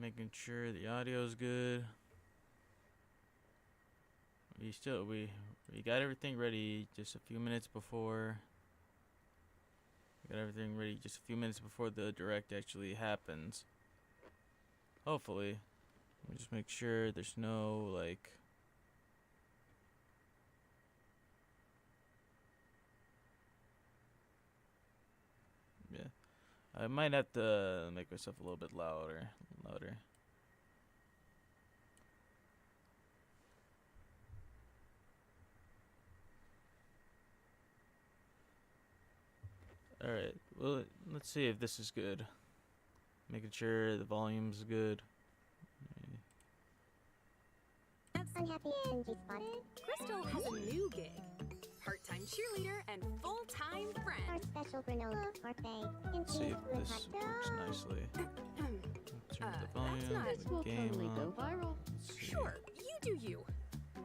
making sure the audio's good. We got everything ready just a few minutes before. We got everything ready just a few minutes before the direct actually happens. Hopefully. Let me just make sure there's no like. Yeah. I might have to make myself a little bit louder. Alright, well, let's see if this is good. Making sure the volume's good. Unhappy NG spotted. Crystal has a new gig. Part-time cheerleader and full-time Our friend. special granola parfait. Let's see if this works nicely. Turn the volume, that's not- This will game totally go up. viral. Let's see. Sure, you do you.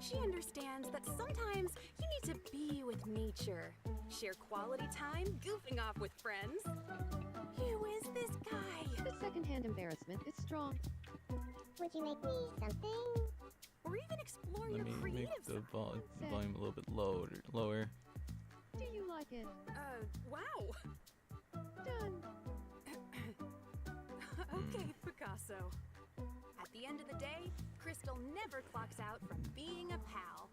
She understands that sometimes you need to be with nature. Share quality time goofing off with friends. Who is this guy? The secondhand embarrassment is strong. Would you make me something? Or even explore your Let me creative make the side. volume a little bit lower. Do you like it? Wow. Done. Okay, Picasso. At the end of the day, Crystal never clocks out from being a pal.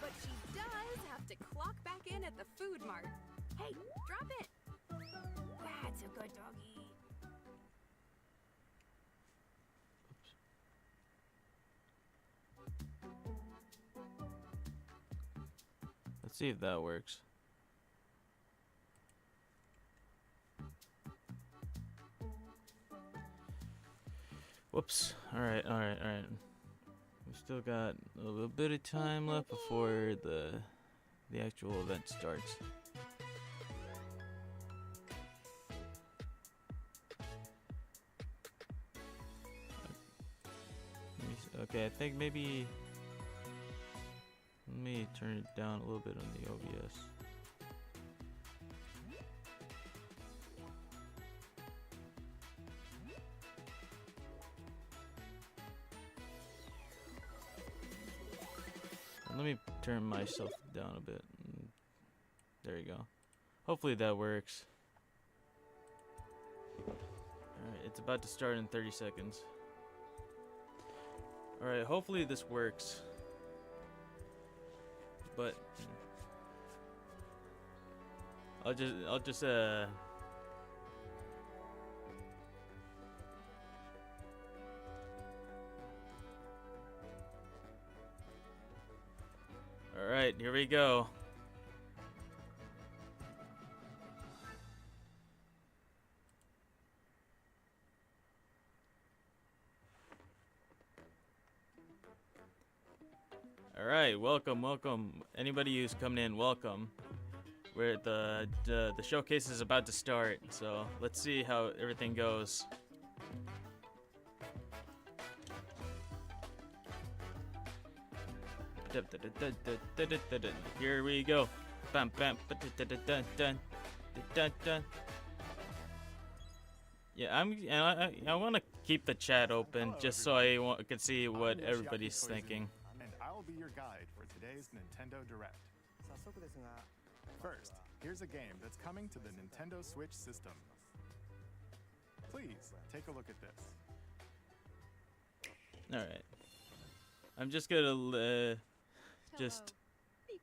But she does have to clock back in at the food mart. Hey, drop it! That's a good doggy. Oops. Let's see if that works. Whoops. Alright. We still got a little bit of time left before the actual event starts. Okay, I think maybe let me turn it down a little bit on the OBS. Let me turn myself down a bit. There you go. Hopefully that works. Alright, it's about to start in 30 seconds. Alright, hopefully this works. But I'll just Alright, here we go. Alright, welcome. Anybody who's coming in, welcome. Where the showcase is about to start, so let's see how everything goes. Here we go. Bam bam. Yeah, I want to keep the chat open just so I can see what everybody's thinking. And I'll be your guide for today's Nintendo Direct. 早速ですが First, here's a game that's coming to the Nintendo Switch system. Please, take a look at this. Alright. I'm just gonna just Hello.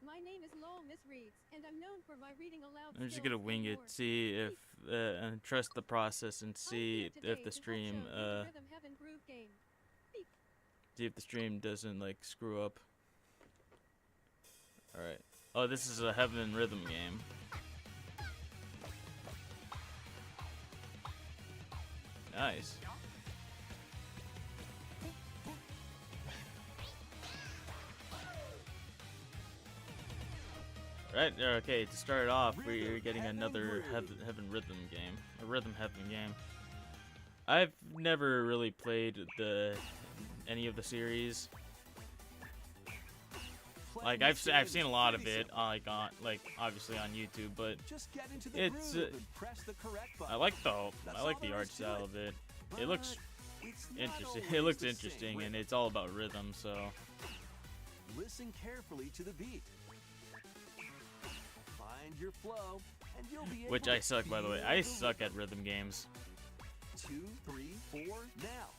My name is Lowell Miss Reeds, and I'm known for my reading aloud. I'm just skills gonna wing and it, more. see if and trust the process and I'm see here today if the to help stream show you the Rhythm Heaven Groove game. see if the stream doesn't like screw up. Alright. Oh, this is a Heaven Rhythm game. Nice. Right, okay, to start off, we're getting another Heaven Rhythm game. A Rhythm Heaven game. I've never really played any of the series. Like I've seen a lot of it, like on obviously on YouTube, but Just get into the it's groove and press the correct button. I like That's I like all the there art is to style it. of it. It But looks it's not interesting. It always looks the same interesting, and rhythm. it's all about rhythm. So Listen carefully to the beat. Find your flow, and you'll be able which to I suck, by the way. feel I the suck rhythm. at rhythm games. 2, 3, 4, now.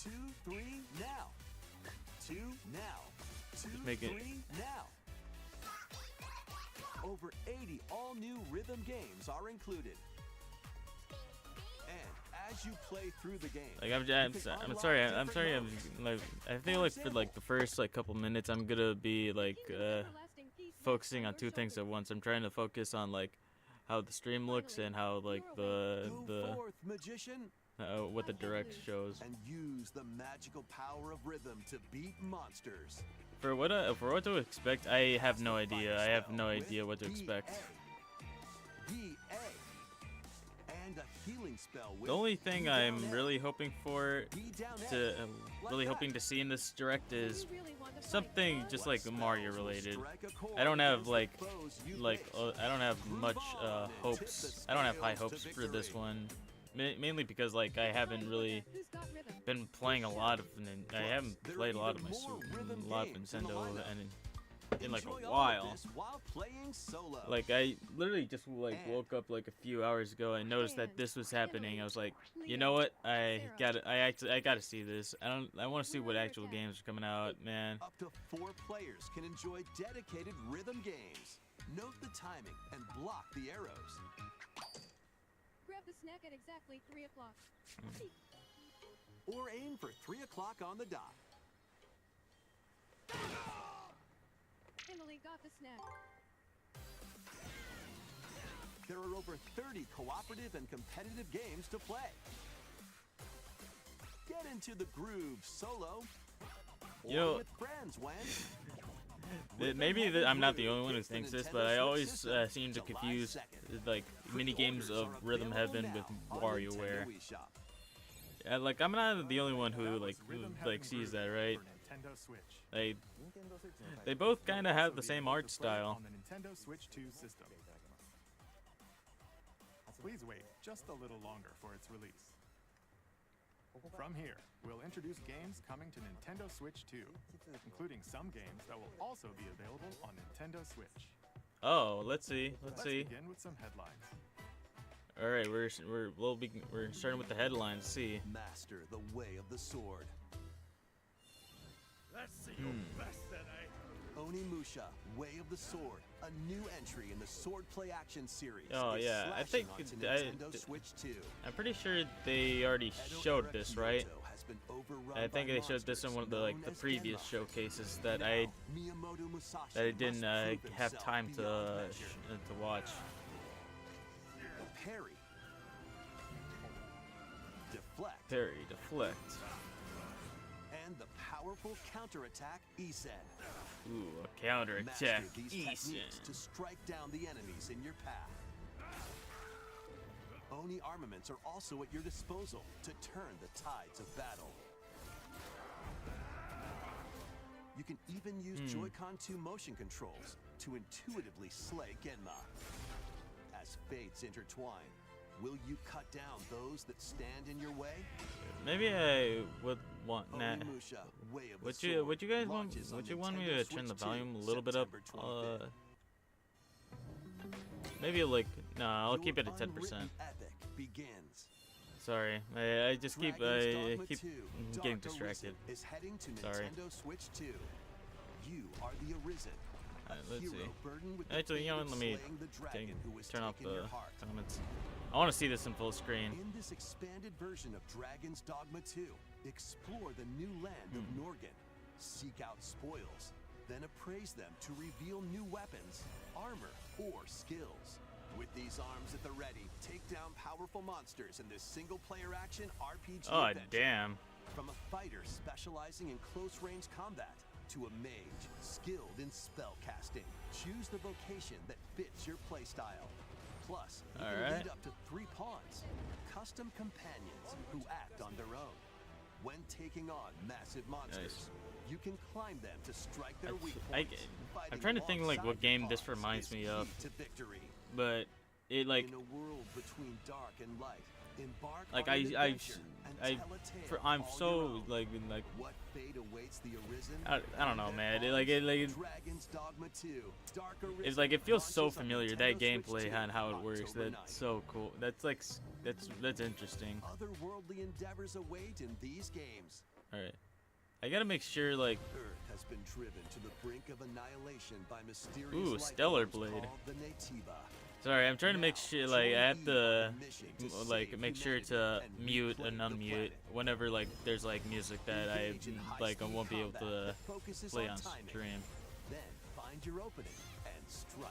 2, 3, now. 2, now. 2, make it- 3, now. Over 80 all-new rhythm games are included. And as you play through the game, Like I'm you can I'm sorry. unlock I'm sorry. different I'm modes. like I feel like for like the first like couple minutes, I'm gonna be like focusing on two things at once. I'm trying to focus on like how the stream looks and how like Go the forth, magician, what the direct shows. and use the magical power of rhythm to beat monsters. For what to expect, I have no idea. I have no idea what to expect. B.A. And a healing spell with The only thing B I'm down really A. hoping for B down A. to Like really that. hoping to see in this direct is Do you really want to fight, something bud? just What like spells Mario will related. strike a chord I don't have against the like foes you like face? I don't have Groove much on and tip hopes. the I don't have high scales to hopes for this victory. one, mainly because like I haven't really Who's got rhythm? been playing a lot of I haven't There are played a lot of even my more rhythm a lot of games in the Nintendo lineup. and in like Enjoy a all of while. this while playing solo. Like I literally just like And- woke up like a few hours ago and noticed that this was happening. I was like, you know what? I gotta see this. I want to see what actual games are coming out, man. Up to 4 players can enjoy dedicated rhythm games. Note the timing and block the arrows. Grab the snack at exactly 3 o'clock. Or aim for 3 o'clock on the dot. Emily got the snack. There are over 30 cooperative and competitive games to play. Get into the groove solo. Or You know, with friends when maybe I'm not the only one who thinks this, but I always seem to confuse like mini games of Rhythm Heaven with WarioWare. Like I'm not the only one who That like was Rhythm sees Heaven that, Groove right? for Nintendo Switch. They both kind of have Also the be same able art to play style. on the Nintendo Switch 2 system. Please wait just a little longer for its release. From here, we'll introduce games coming to Nintendo Switch 2, including some games that will also be available on Nintendo Switch. Oh, let's see. Let's See. begin with some headlines. All right, we're starting with the headlines. See. master the way of the sword. Let's see your best then, eh? Onimusha, Way of the Sword, a new entry in the Swordplay Action series. Oh, is yeah, I slashing think onto Nintendo Switch 2. I'm pretty sure they already Edo showed this, right? Araki has been overrun I think by they showed this in one of the monsters the known previous as Genma. showcases that Now, I Miyamoto Musashi that I didn't must prove have himself time beyond measure. to watch. Parry. Deflect. Parry, deflect. And the powerful counterattack Isen. Ooh, a counter Master attack. these techniques to strike down the enemies in your path. Oni armaments are also at your disposal to turn the tides of battle. You can even use Joy-Con 2 motion controls to intuitively slay Genma. As fates intertwine, will you cut down those that stand in your way? Maybe I would want nah. Onimusha, Way of the Would you Sword guys want launches on would you want me Nintendo to turn the Switch 2, volume a little bit up? September 25th. Maybe like no, I'll Your keep it at 10%. unwritten epic begins. Sorry, I just keep Dragon's Dogma keep 2, getting Dark distracted. Arisen is heading to Sorry. Nintendo Switch 2. You are the Arisen. a let's hero see. burdened with the Actually, you know fate what? of Let me slaying the dragon who has turn off taken the your heart. comments. I want to see this in full screen. In this expanded version of Dragon's Dogma 2, explore the new land of Norgan, seek out spoils, then appraise them to reveal new weapons, armor, or skills. With these arms at the ready, take down powerful monsters in this single-player action RPG Oh adventure. damn! From a fighter specializing in close-range combat to a mage skilled in spell casting, choose the vocation that fits your playstyle. Plus, you can Alright. lead up to 3 pawns, custom companions who act on their own. when taking on massive monsters. Nice. You can climb them to strike their weak I, points. I'm trying to think like what game this reminds me of, but it like in a world between dark and light, embark like on an adventure and tell a tale I'm all so your own. like What fate awaits the Arisen? I don't know, and man. their It Dragon's Dogma 2. Dark Arisen it's like it feels so launches on familiar, Nintendo that Switch gameplay 2 and how it works. October That's 9th. so cool. That's like that's interesting. Otherworldly endeavors await in these games. All right, I gotta make sure like Earth has been driven to the brink of annihilation by mysterious Ooh, life Stellar forms Blade. called the Naytiba. sorry, I'm trying to make sure like I have to like save make sure to humanity and mute reclaim and the unmute planet. whenever like there's like music that I Engage in like I high-speed won't be able combat to that focuses play on on timing. stream. Then find your opening and strike.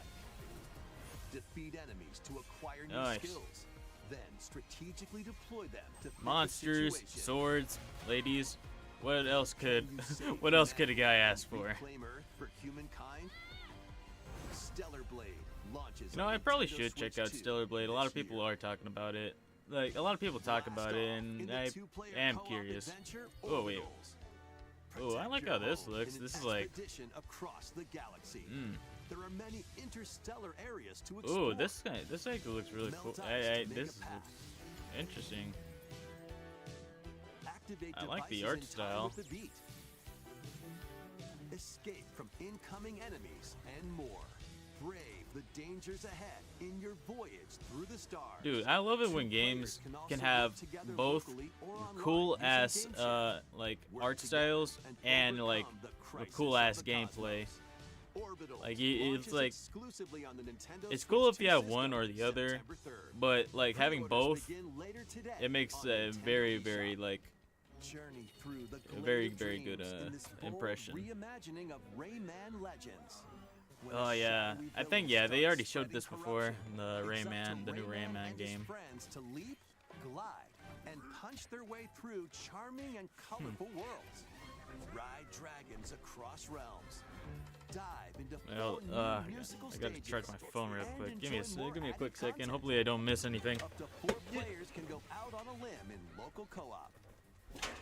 Defeat enemies to acquire new Nice. skills. Then strategically deploy them to fit the Monsters, situation. swords, ladies. What else could Can you save what else could a humanity guy and ask for? reclaim Earth for humankind? Stellar Blade launches You know, on I probably Nintendo should Switch check out 2 Stellar Blade. A lot of this people year. are talking about it. Like a lot of people talk about it, and I am curious. Oh wait. Oh, I like how this looks. This is like. across the galaxy. Mm. There are many interstellar areas to explore. Ooh, this actually looks really cool. Melt ice to make This a is path. interesting. Activate I like the devices art in time style. with the beat. Escape from incoming enemies and more. Brave the dangers ahead in your voyage through the stars. Dude, I love it when Two games players can also have work together both locally or online cool using ass Game Share. like Work art together styles and overcome like the a crisis cool of ass the gameplay. cosmos. Orbital Like, it's launches like- exclusively on the Nintendo It's Switch cool if 2 you have system one or the other, September 3rd. but like having Pre-orders both, begin later today it makes on a Nintendo very eShop. very like Journey through the a very, glade of very good, dreams in this bold impression. reimagining of Rayman Legends. When oh a yeah. shadowy I think village yeah they starts already showed spreading this before corruption, in the it's up Rayman, to the new Rayman and his game. friends to leap, glide, and punch their way through charming and colorful worlds. Ride dragons across realms. Dive into Well, four new I musical gotta stages charge my phone real and quick. Give me enjoy more a quick added second. content. Hopefully I don't miss anything. Up to 4 players can go out on a limb in local co-op.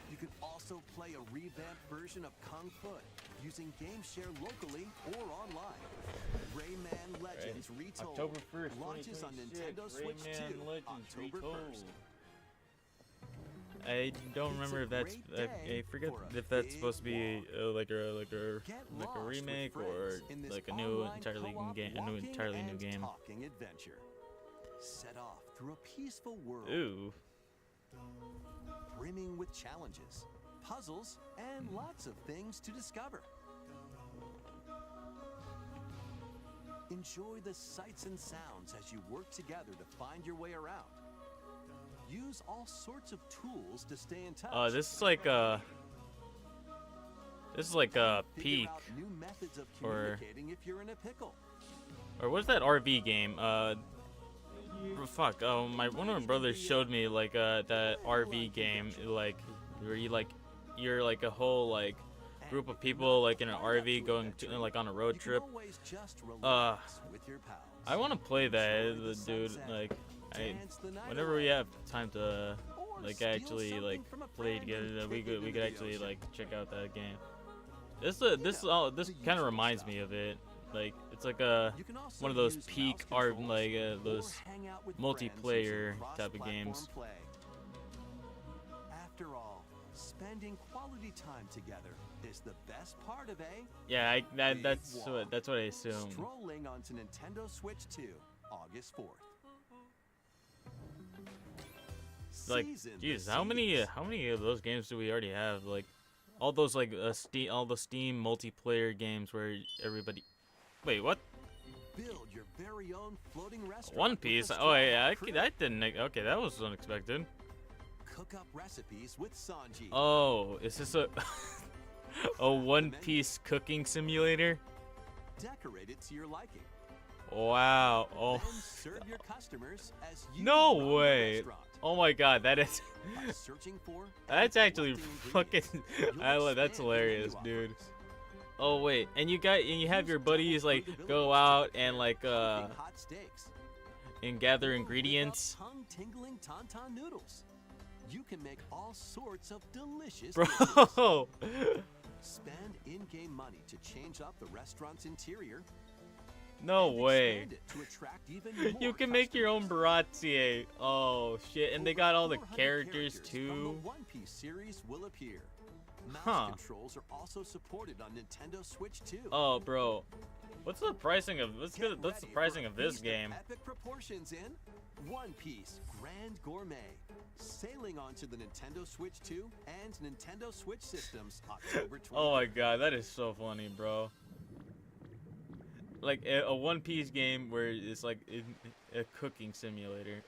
You can also play a revamped version of Kung Fu using Game Share locally or online. Rayman Legends Retold October 1st, launches on 2026, Nintendo Switch Rayman 2 Legends October Retold. 1st. I don't It's remember a if that's great I day forget for a if that's big supposed to be like a Get like a lost with remake or friends in this like a new online entirely new co-op game, a new walking entirely new and game. talking adventure. Set off through a peaceful world Ooh. brimming with challenges, puzzles, and lots of things to discover. Enjoy the sights and sounds as you work together to find your way around. Use all sorts of tools to stay in touch. This is like a Figure Peak out new methods of or- communicating if you're in a pickle. or what's that RV game? Fuck. Oh, one of my brothers showed me like that RV game like where you're like a whole like group of people like in an RV going to like on a road You can trip. always just relax with your pals. I want to play that, Enjoy the dude. sunset, Like, dance the night whenever away, we have time to or like steal actually something like from a play friend together, and that we kick it could into the actually ocean. like check out that game. This kind of reminds me of it. Like it's like You can also one of those use peak mouse art controls like or those hang out with multiplayer friends using type of games. cross-platform play. After all, spending quality time together is the best part of a Yeah, Big that's walk. what I assume. strolling onto Nintendo Switch 2, August 4th. Like, Season the Jesus, how many seas. of those games do we already have? Like, all those like all the Steam multiplayer games where everybody. Wait, what? Build your very own floating restaurant. One with Piece? the Oh yeah, Straw Hat that didn't. Okay, that was unexpected. Cook up recipes with Sanji. Oh, is this a a One Piece cooking simulator? Decorate it to your liking. Wow. Oh. Then serve your customers as you No run the way. restaurant. Oh my God, that is. By searching for That's and actually collecting fucking. ingredients, That's you'll expand your hilarious, menu dude. offerings. Oh wait, and you have your buddies like go out and like Cooking hot steaks. and gather Or whip up ingredients. tongue-tingling tauntaun noodles. you can make all sorts of delicious Bro. dishes. Spend in-game money to change up the restaurant's interior. No and way. expand it to attract even more You can make your own customers. Baratie. Oh shit, and they Over got all the 400 characters from too. the One Piece series will appear. Mouse Huh. controls are also supported on Nintendo Switch 2. Oh, bro. What's the pricing of what's Get the ready pricing for a of this feast game? Epic proportions in One Piece Grand Gourmet, sailing onto the Nintendo Switch 2 and Nintendo Switch systems October 20th. Oh my god, that is so funny, bro. Like a One Piece game where it's like a cooking simulator.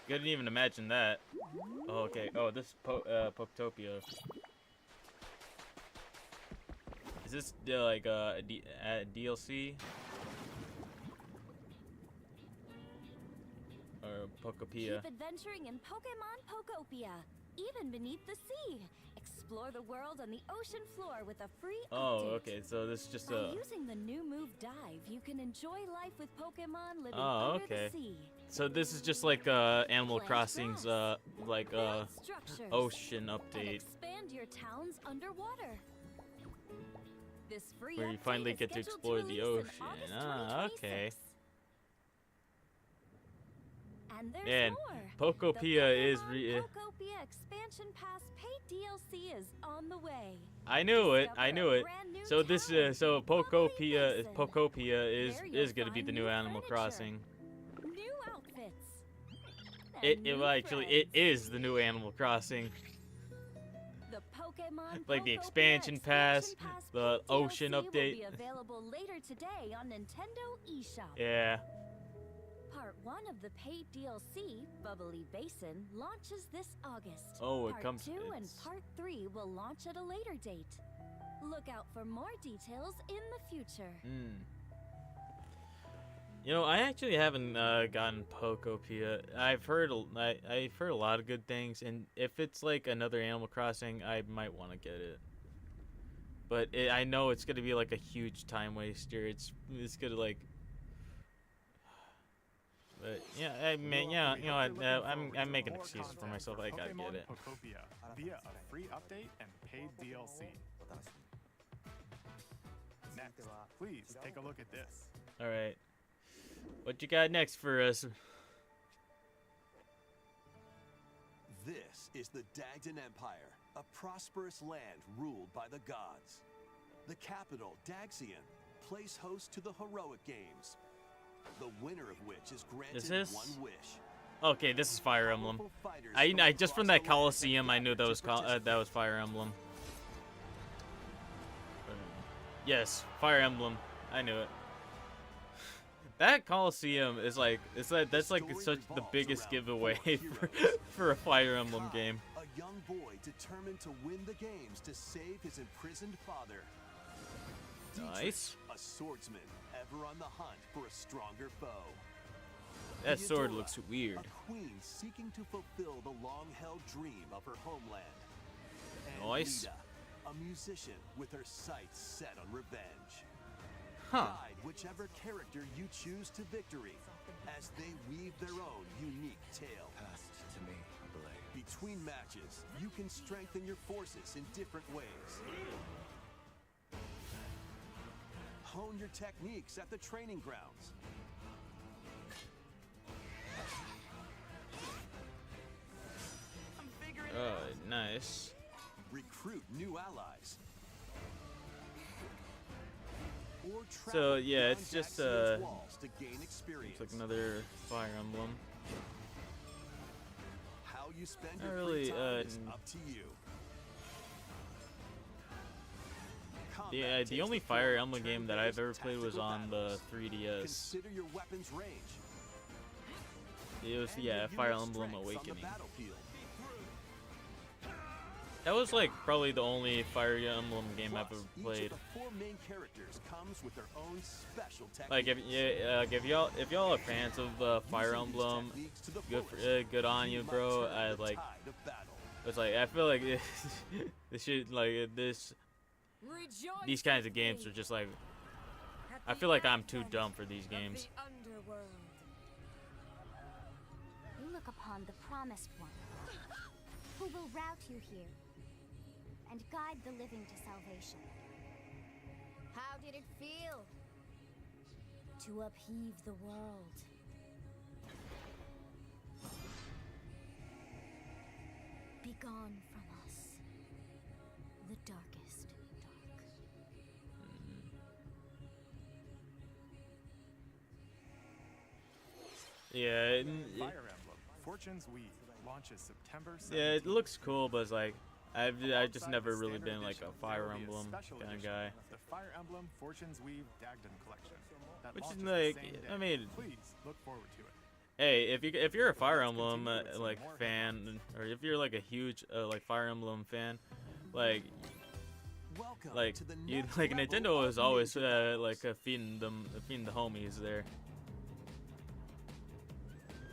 Couldn't even imagine that. Oh, okay. Oh, this is Poketopia. Is this like a DLC? Or Pokopia? Keep adventuring in Pokemon Pokopia, even beneath the sea. Explore the world on the ocean floor with a free Oh, update. okay. So this is just By a. using the new move Dive, you can enjoy life with Pokemon living Oh, under okay. the sea. So this is just like Animal Plant Crossing's grass, like build structures, ocean and update. expand your towns underwater. This free Where you update finally is get to scheduled explore the release in ocean. August Ah, okay. 2026. And there's And more. Pokopia is The Pokopia Expansion Pass paid DLC is on the way. I knew it. I Discover knew a it. brand new So this town, so Bubbly Basin. Pokopia There is you'll gonna be the find new new Animal furniture. Crossing. New outfits. It and new well, actually it friends. is the new Animal Crossing. The Pokemon Like the Pokopia expansion pass, the paid ocean DLC will update. be available later today on Nintendo eShop. Yeah. Part 1 of the paid DLC, Bubbly Basin, launches this August. Oh, it Part comes- 2 and it's- Part 3 will launch at a later date. Look out for more details in the future. Hmm. You know, I actually haven't gotten Pokopia. I've heard I've heard a lot of good things, and if it's like another Animal Crossing, I might want to get it. But I know it's gonna be like a huge time waster. It's gonna like. But yeah, I mean, yeah, you know, I'm making excuses for myself. I gotta get it. Pokopia via a free update and paid DLC. Next, please take a look at this. All right, what you got next for us? This is the Dagdan Empire, a prosperous land ruled by the gods. The capital, Daxian, plays host to the Heroic Games, the winner of which is granted this- one wish. Okay, this is Fire Emblem. Powerful fighters I just from that across the land Coliseum, I knew that gather was to participate. that was Fire Emblem. Yes, Fire Emblem. I knew it. That Coliseum is like that's like story such the revolves biggest around giveaway four for, heroes. for a Fire Emblem Kai, game. a young boy determined to win the games to save his imprisoned father. Nice. Dietrich, a swordsman ever on the hunt for a stronger foe. That sword Theodora, looks weird. A queen seeking to fulfill the long-held dream of her homeland. And Nice. Lita, a musician with her sights set on revenge. Huh. Guide whichever character you choose to victory as they weave their own unique tale. Passed to me, Blade. Between matches, you can strengthen your forces in different ways. Hone your techniques at the training grounds. Oh, nice. Recruit new allies. Or So, travel yeah, beyond it's just, Daxian's walls to gain experience. It's like another Fire Emblem. How you spend Not your really, free time is up to you. Yeah, Combat the takes only the Fire form of Emblem game that I've ever turn-based played was tactical on the battles. 3DS. Consider your weapon's range. It was and yeah, your Fire unit's Emblem strengths on the Awakening. battlefield. That was like probably the only Fire Emblem game I've Plus, ever each played. of the 4 main characters comes with their own special techniques. Like if y'all are fans of Fire Using these Emblem, techniques to the good fullest, good on you, might bro. turn I the like tide of battle. it's like I feel like this shit like this Rejoice these kinds of with games me are just like at I the feel like I'm too advent dumb for these of games. the underworld. look upon the Promised One, who will route you here and guide the living to salvation. How did it feel to upheave the world? Begone from us, the darkest dark. Yeah, Fire Emblem Fortune's Weave launches September 17th. yeah, it looks cool, but it's like I just Alongside never the really standard been like edition, a Fire there will be a Emblem special kind of edition, guy. The Fire Emblem Fortune's Weave Dagden Collection. That Which is launches the like, same day. I mean, Please look forward to it. hey, if you're a Fire Emblem continue with some like more fan, or if you're like a huge like Fire Emblem fan, like Welcome like to the you next like level Nintendo of is always Ninja Battles. like feeding the homies there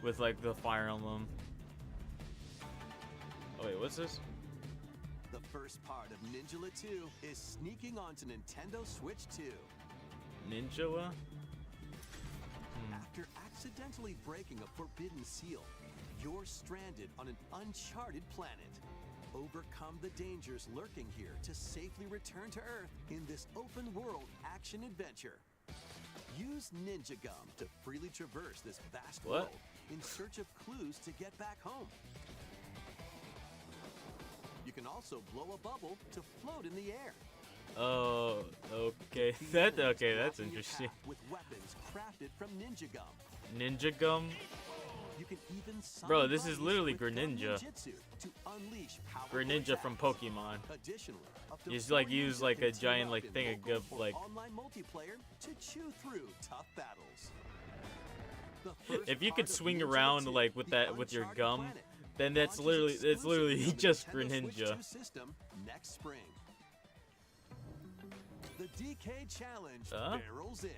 with like the Fire Emblem. Oh wait, what's this? The first part of Ninjala 2 is sneaking onto Nintendo Switch 2. Ninja? After accidentally breaking a forbidden seal, you're stranded on an uncharted planet. Overcome the dangers lurking here to safely return to Earth in this open world action adventure. Use Ninja Gum to freely traverse this vast What? world in search of clues to get back home. You can also blow a bubble to float in the air. Oh, okay. Defeat That's enemies okay. That's blocking your interesting. path with weapons crafted from Ninja Gum. Ninja Gum. You can even summon Bro, this is buddies literally with Gum Greninja. Ninjutsu to unleash powerful Greninja from attacks. Pokemon. Additionally, up to You just, 4 like, use, ninjas like, can a team giant, up like, in thing of local gum, or like- online multiplayer to chew through tough battles. The first If you part could of swing Ninjala around 2, like with the that with your Uncharted gum, Planet, then that's launches literally exclusively on the just Nintendo Switch Greninja. 2 system next spring. The DK Challenge Huh? barrels in.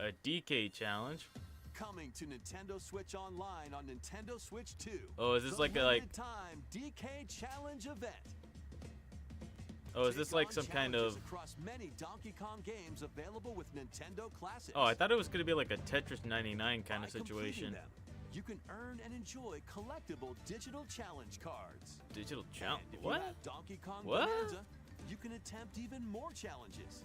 A DK challenge. Coming to Nintendo Switch Online on Nintendo Switch 2. Oh, is this the like a, like- limited time DK Challenge event. Oh, is this Take like on some kind of? challenges across many Donkey Kong games available with Nintendo Classics. Oh, I thought it was gonna be like a Tetris 99 kind By of completing situation. them, you can earn and enjoy collectible digital challenge cards. Digital challenge. And if you What? have Donkey Kong What? Bonanza, you can attempt even more challenges.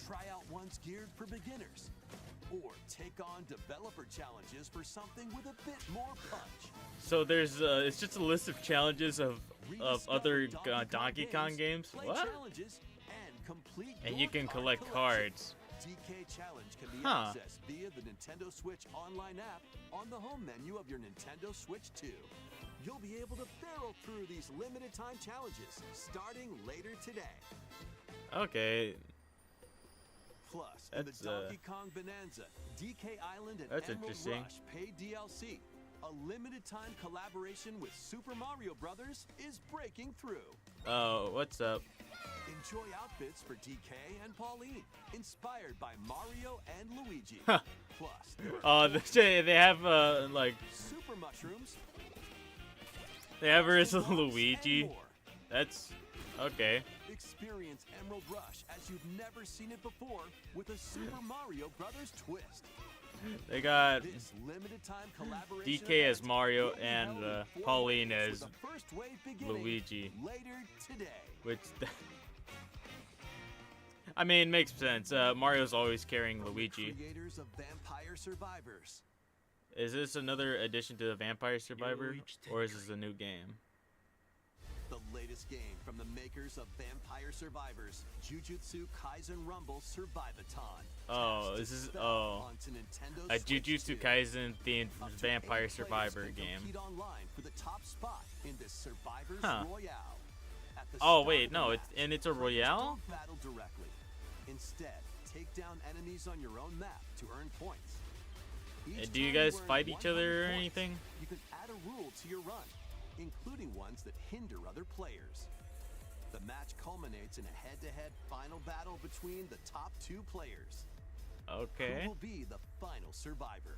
Try out ones geared for beginners, or take on developer challenges for something with a bit more punch. So there's it's just a list of challenges of Rediscover other Donkey Kong games. play What? challenges, and complete And your you can card collect collection. cards. DK Challenge can be Huh. accessed via the Nintendo Switch online app on the home menu of your Nintendo Switch 2. You'll be able to barrel through these limited time challenges starting later today. Okay. Plus, in the That's, Donkey Kong Bonanza, DK Island and That's Emerald interesting. Rush paid DLC. A limited time collaboration with Super Mario Brothers is breaking through. Oh, what's up? Enjoy outfits for DK and Pauline, inspired by Mario and Luigi. Huh. Plus, there Oh, are they have like super mushrooms. they have her as Rocks, and Luigi. more. That's okay. Experience Emerald Rush as you've never seen it before with a Super Mario Brothers twist. They got This limited time collaboration DK as event Mario will be and held in 4 Pauline waves as with the first wave beginning Luigi. later today. Which I mean makes sense. Mario's always carrying From the Luigi. creators of Vampire Survivors. Is this another addition to the Vampire Survivor, or is this a new game? The latest game from the makers of Vampire Survivors, Jujutsu Kaisen Rumble Survivathon. Oh, Test this is spell onto Nintendo a Switch Jujutsu 2. Kaisen themed Up to Vampire 8 players Survivor can game. compete online for the top spot in this Survivors Huh. Royale. At the Oh start wait, of the no, match, it's a players royale. don't battle directly. Instead, take down enemies on your own map to earn points. Each Do you time guys earn fight each other or 100 points, anything? You can add a rule to your run, including ones that hinder other players. The match culminates in a head-to-head final battle between the top 2 players. Okay. Who will be the final survivor?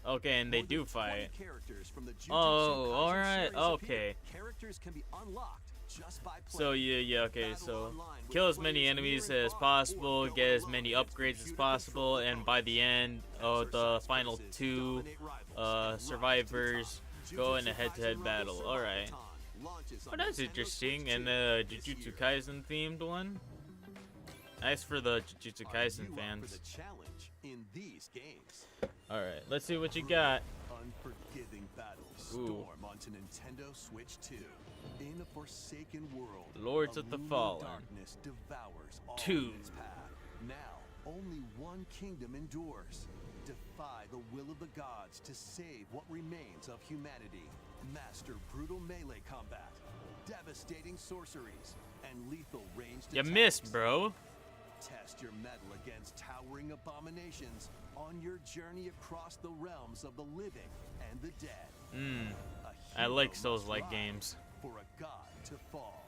Okay, and they More do than 20 fight. characters from the Jujutsu Oh, Kaisen alright, series appear. okay. Characters can be unlocked just by So playing. yeah, okay. Battle So online with kill as many players enemies nearing as boss possible, or get go as many alone. upgrades as You to possible, control and by the end of the exercise final purposes, 2 dominate rivals, and rise to the survivors top. go in a Jujutsu head-to-head Kaisen battle. Rumble All right. Survival-a-thon launches Oh, on that's Nintendo interesting. Switch And 2 the this Jujutsu year. Kaisen themed one. Nice for the Jujutsu Are Kaisen you up for fans. the challenge in these games? All right, let's see what you got. Unforgiving battles Ooh. storm onto Nintendo Switch 2. In a forsaken world, Lords a of the looming Fallen. darkness devours all 2. in its path. Now, only one kingdom endures. Defy the will of the gods to save what remains of humanity. Master brutal melee combat, devastating sorceries, and lethal ranged You attacks. missed, bro. Test your mettle against towering abominations on your journey across the realms of the living and the dead. A I like hero Souls-like must games. rise for a god to fall.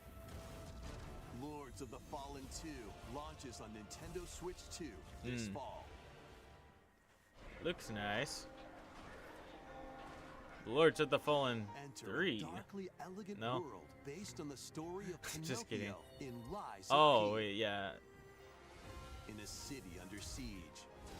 Lords of the Fallen 2 launches on Nintendo Switch 2 this fall. Looks nice. Lords of the Fallen Enter 3. a darkly elegant No. world based on the story of Pinocchio Just kidding. in Lies Oh of P. wait, yeah, In a city under siege.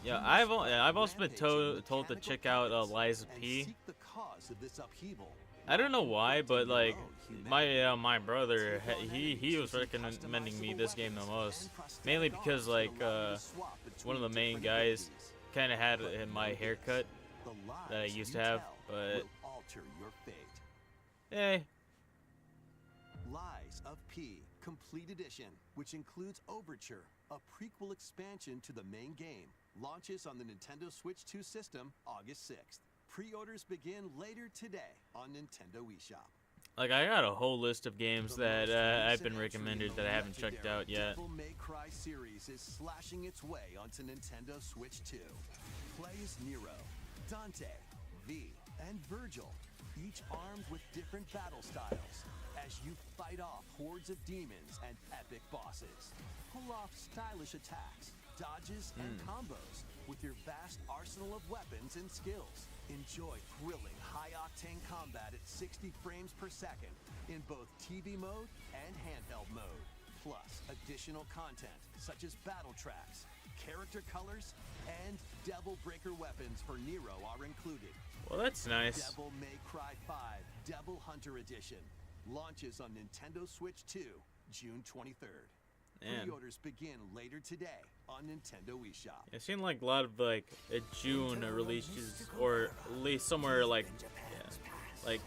yeah. you I've must I've also been rampage on told to mechanical check out puppets Lies of and P. seek the cause of this upheaval. I don't know why, but Your like own my humanity. my brother, Take on he enemies was using recommending me customizable this game the weapons most, and prosthetic mainly because arms that like allow you to swap one of the between main different guys abilities. kind of had But my know haircut this, the that I lies used you to have, tell but will alter your fate. hey, Lies of P Complete Edition, which includes Overture, a prequel expansion to the main game, launches on the Nintendo Switch 2 system August 6th. Pre-orders begin later today on Nintendo eShop. like I got a whole list of games The that most I've recent been entry recommended in that the I haven't checked legendary out yet. Devil May Cry series is slashing its way onto Nintendo Switch 2. Play as Nero, Dante, V, and Virgil, each armed with different battle styles, as you fight off hordes of demons and epic bosses. Pull off stylish attacks, dodges, and combos with your vast arsenal of weapons and skills. Enjoy thrilling, high-octane combat at 60 frames per second in both TV mode and handheld mode. Plus, additional content such as battle tracks, character colors, and Devil Breaker weapons for Nero are included. Well, that's nice. Devil May Cry 5 Devil Hunter Edition launches on Nintendo Switch 2 June 23rd. Man. Pre-orders begin later today on Nintendo eShop. It seemed like a lot of like June releases, or at least somewhere like, yeah, like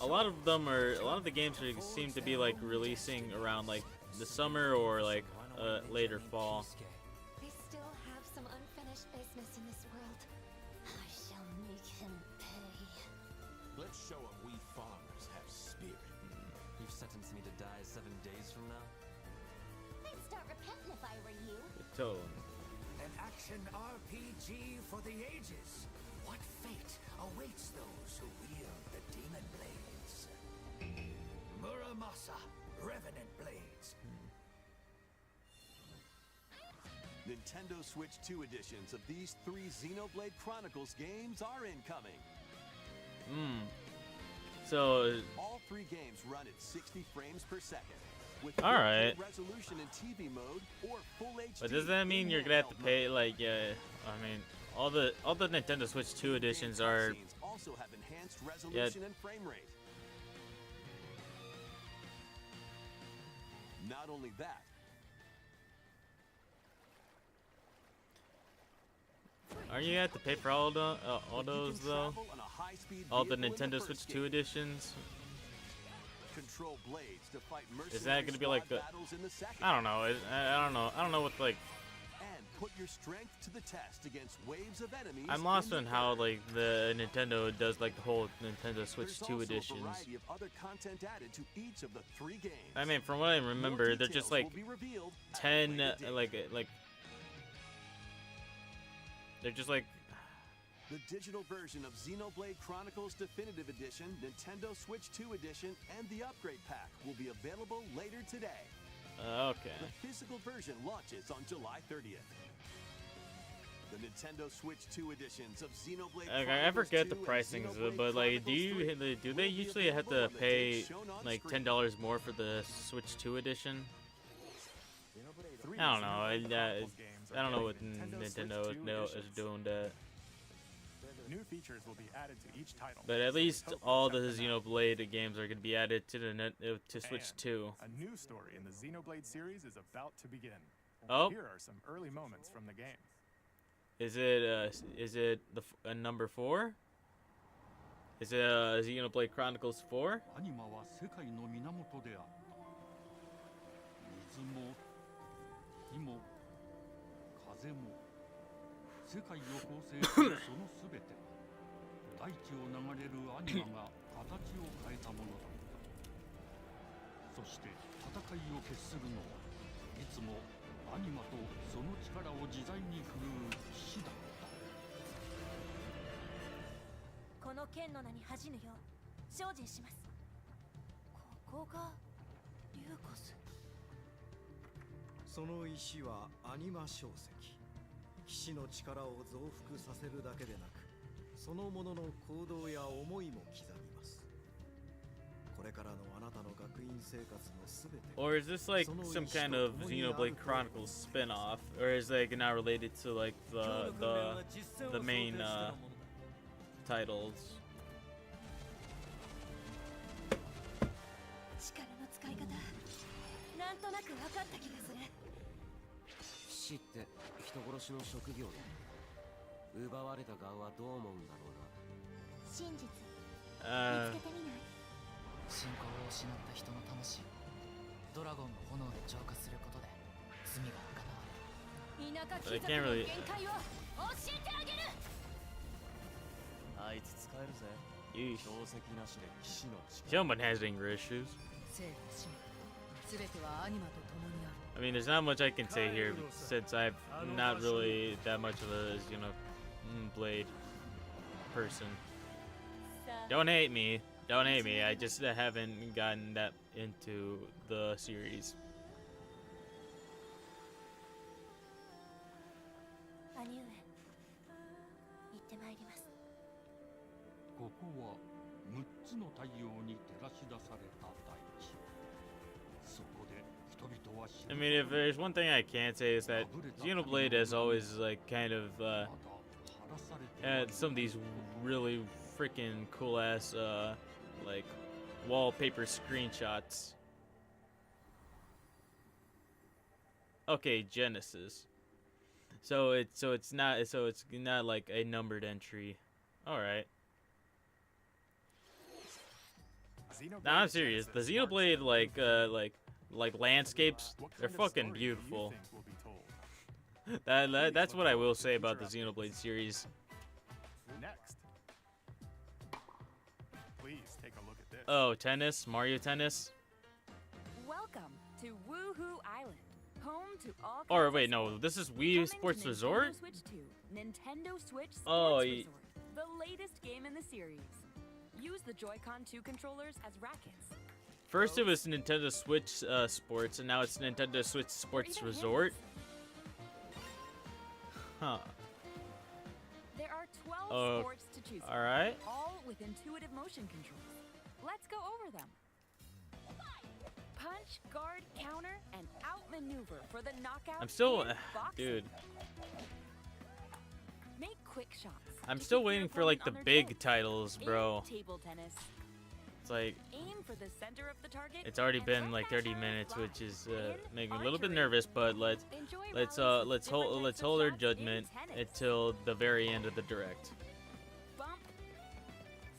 a lot of the games seem to be like releasing around like the summer or like later fall. I still have some unfinished business in this world. I shall make him pay. Let's show him we farmers have spirit. You've sentenced me to die 7 days from now? I'd start repenting if I were you. Totally. An action RPG for the ages. What fate awaits those who wield the demon blades? Muramasa, Revenant Blades. Nintendo Switch 2 editions of these 3 Xenoblade Chronicles games are incoming. So All 3 games run at 60 frames per second. With All 4K right. resolution in TV mode or full HD. but does that mean in you're gonna have to handheld pay mode. like I mean all the Nintendo Switch 2 editions Game are cutscenes also have enhanced resolution and frame rate. Not only that, are you gonna have to pay for all but you those can though? travel on a high-speed All the vehicle in Nintendo first Switch game. 2 editions? Control blades to fight Is that gonna be like squad the? battles in the second. I don't know. I don't know. I don't know what like. And put your strength to the test against waves of enemies. I'm lost in on the how third. like the Nintendo does like the whole Nintendo Switch There's 2 also editions. a variety of other content added to each of the 3 games. I mean, from what I More remember, they're details just like will be revealed at a 10 later date. like they're just like The digital version of Xenoblade Chronicles Definitive Edition, Nintendo Switch 2 Edition, and the Upgrade Pack will be available later today. okay. The physical version launches on July 30th. The Nintendo Switch 2 editions of Xenoblade I Chronicles forget 2 the and pricings, Xenoblade but like, Chronicles 3 do they will be usually have to available on the pay dates shown on like screen. $10 more for the Switch 2 edition? Three I don't know. Xenoblade Chronicles games I are don't know what getting Nintendo Switch 2 is editions. doing that. New features will be added to each title. But at so we least hope you all check the them out. Xenoblade games are going to be added to to Switch And 2. A new story in the Xenoblade series is about to begin. Oh, Here are some early moments from the game. is it number 4? Is it Xenoblade Chronicles 4? アニマは世界の源であった水も火も風も世界を構成するそのすべてが大地を流れるアニマが形を変えたものだったそして戦いを決するのはいつもアニマとその力を自在に振るう騎士だったこの剣の名に恥じぬよう精進しますここがリューコスその石はアニマ小石騎士の力を増幅させるだけでなくそのものの行動や思いも刻みますこれからのあなたの学院生活のすべて Or is this like some kind of Xenoblade Chronicles spin-off? Or is it not related to like the main titles? 力の使い方なんとなく分かった気がする騎士って人殺しの職業で奪われた側はどう思うんだろうな真実見つけてみない信仰を失った人の魂をドラゴンの炎で浄化することで罪が贖われ田舎貴族の限界を教えてあげるあいつ使えるぜ Yeesh. 宝石なしで騎士の力 Someone has anger issues. 生と死全てはアニマと共にある I mean, there's not much I can say here since I'm not really that much of a Xenoblade person. Don't hate me. Don't hate me. I just haven't gotten that into the series. 兄上行ってまいりますここは6つの太陽に照らし出された大地そこで人々は I mean, if there's one thing I can say is that Xenoblade has always like kind of had some of these really freaking cool ass like wallpaper screenshots. Okay, Genesis. So it's not like a numbered entry. All right. Nah, I'm serious. The Xenoblade like landscapes, they're fucking beautiful. That's what I will say about the Xenoblade series. Next. Please take a look at this. Oh, tennis, Mario Tennis. Welcome to Woohoo Island, home to all. Or wait, no, this is Wii Sports Resort. Switch 2, Nintendo Switch Sports Oh, Resort, the latest game in the series. Use the Joy-Con 2 controllers as rackets. First it was Nintendo Switch Sports, and now it's Nintendo Switch Sports Resort. Huh. There are 12 sports to choose from, alright. all with intuitive motion controls. Let's go over them. Punch, guard, counter, and outmaneuver for the knockout. I'm still, and boxing. dude. Make quick shots. I'm to still keep your waiting for like the opponent on their big toes. titles, bro. In table tennis. It's like Aim for the center of the target. it's already and been let like that 30 arrow minutes, fly. which is In making me a little bit archery. nervous. But let's Enjoy rallies with different hold types of our shots in judgment tennis. until the very end of the direct. Bump.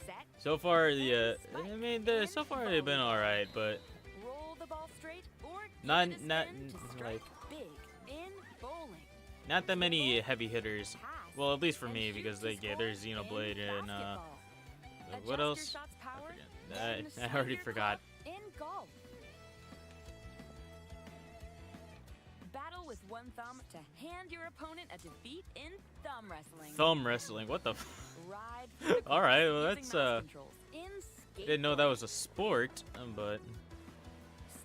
Set. So far, so far they've been all right, but Roll the ball straight or not give it a not spin to strike like big in bowling. not that many heavy hitters. Pass Well, at least for and me, shoot because to there's score Xenoblade in and basketball. what Adjust else? your shot's power, I then forget. I swing already your forgot. club in golf. Battle with one thumb to hand your opponent a defeat in thumb wrestling. Thumb wrestling. What the? Ride for the All right. course Well, using that's mouse controls in didn't know that was a sport, but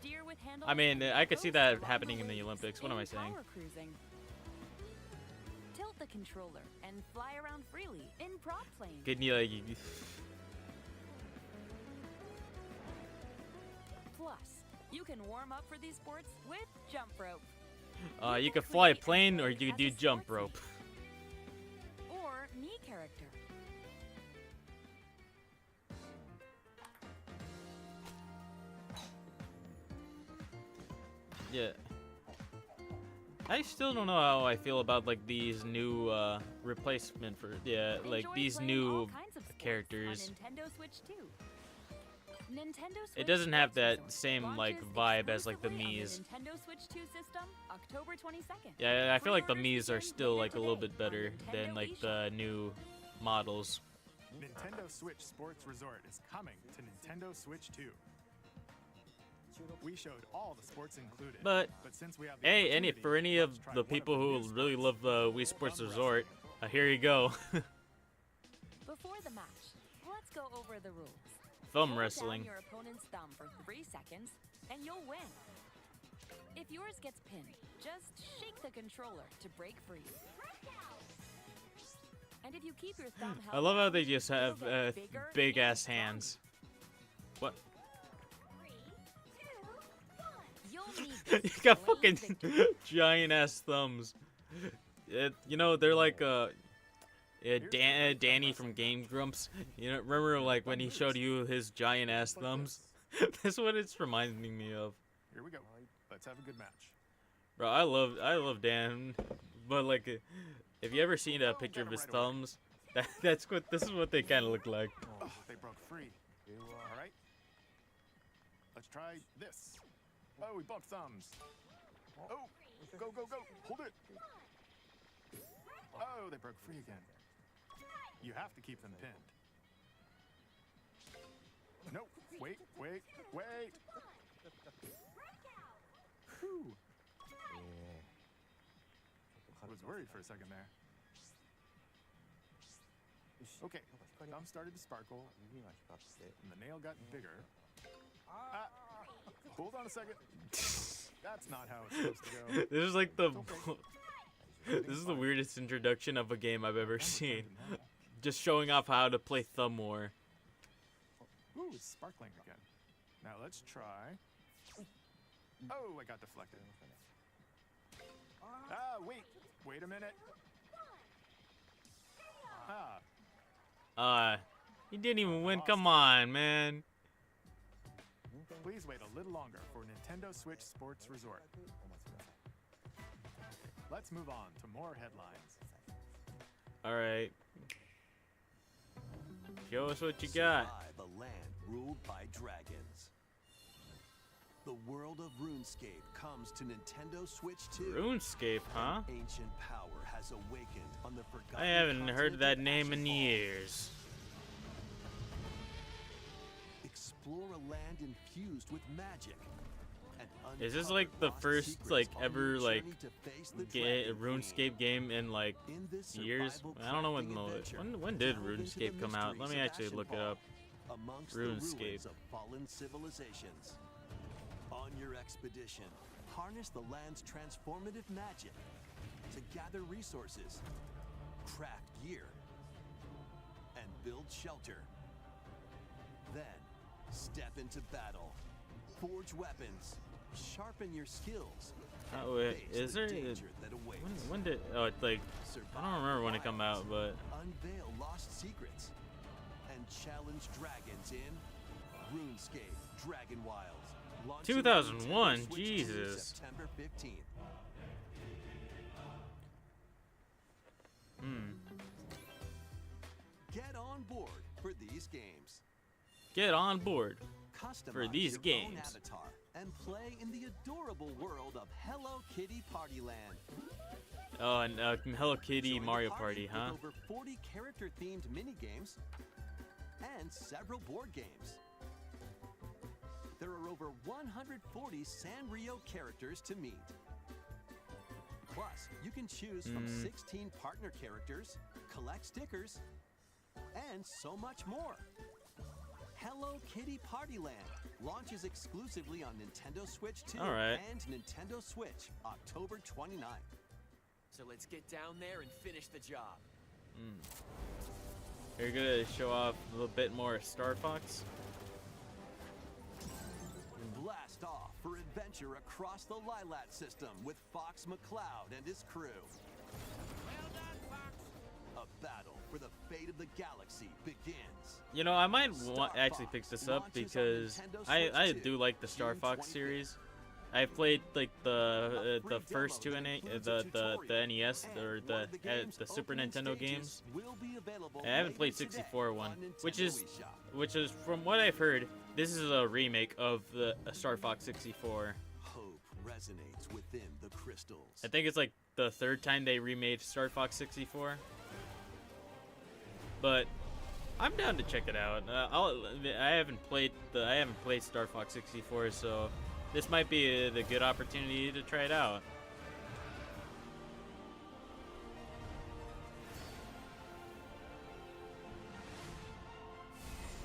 steer with handles I mean, and I could see coast that along happening in the waves Olympics. What am I saying? power cruising. Tilt the controller and fly around freely in prop planes. Can you like? Plus, you can warm up for these sports with jump rope. You can fly a plane or you can do jump rope. Or me character. Yeah. I still don't know how I feel about like these new replacement for like these new characters. Nintendo Switch 2. Nintendo Switch It doesn't have that same like vibe as like the Mii's. Nintendo Switch 2 system, October 22nd. Yeah, I feel like the Mii's are still like a little bit better than like the new models. Nintendo Switch Sports Resort is coming to Nintendo Switch 2. We showed all the sports included. But since we have the hey, for any of the people who really love Wii Sports Resort, here you go. Before the match, let's go over the rules. Thumb Hold wrestling. down your opponent's thumb for 3 seconds, and you'll win. If yours gets pinned, just shake the controller to break free. And if you keep your thumb held I love how down, they just have it'll get bigger big and ass hands. What? You'll need You this got clean fucking victory. giant ass thumbs. You know they're like Danny from Game Grumps. You know, remember like when he showed you his giant ass thumbs? That's what it's reminding me of. Here we go. Let's have a good match. Bro, I love Dan, but like, if you ever seen a picture of his thumbs, this is what they kind of look like. Oh, they broke free. All right. Let's try this. Oh, we bumped thumbs. Oh, go, go, go. Hold it. Oh, they broke free again. You have to keep them pinned. No, wait, wait, wait. Whew. I was worried for a second there. Okay, thumb started to sparkle, and the nail got bigger. Hold on a second. That's not how it's supposed to go. This is like this is the weirdest introduction of a game I've ever seen. Just showing off how to play Thumb War. Ooh, it's sparkling again. Now let's try. Oh, I got deflected. Ah, wait a minute. You didn't even win. Come on, man. Please wait a little longer for Nintendo Switch Sports Resort. Let's move on to more headlines. All right. Show us what you got. Survive a land ruled by dragons. The world of RuneScape comes to Nintendo Switch 2. RuneScape, huh? Ancient power has awakened on the forgotten I haven't heard continent that of name in Ashenfall. years. Explore a land infused with magic. And Is this like the first like ever like RuneScape game in like years? I don't know when did RuneScape come out? Let me actually look it up. RuneScape. Of fallen civilizations. On your expedition, harness the land's transformative magic to gather resources, craft gear, and build shelter. Then, step into battle, forge weapons, sharpen your skills. Oh wait, face is the there? danger that awaits. When did? Oh, it's like I don't remember when it come out, but Unveil lost secrets and challenge dragons in RuneScape Dragon Wilds. Launching 2001. Nintendo Switch 2 Jesus. September 15th. Get on board for these games. Get on board Customize for these your games. own avatar and play in the adorable world of Hello Kitty Party Land. Oh, and Hello Kitty Join the Mario party Party, huh? With over 40 character-themed mini-games and several board games. There are over 140 Sanrio characters to meet. Plus, you can choose from 16 partner characters, collect stickers, and so much more. Hello Kitty Party Land launches exclusively on Nintendo Switch 2 All right. and Nintendo Switch October 29th. So let's get down there and finish the job. You're gonna show off a little bit more Star Fox. Blast off for adventure across the Lilat system with Fox McCloud and his crew. Well done, Fox. A battle for the fate of the galaxy begins. You know, I might actually pick this up because I do like the Star Fox series. I've played like the first two the NES or the Super Nintendo games. I haven't played 64 one, which is from what I've heard, this is a remake of the Star Fox 64. Hope resonates within the crystals. I think it's like the third time they remade Star Fox 64. But I'm down to check it out. I haven't played Star Fox 64, so this might be the good opportunity to try it out.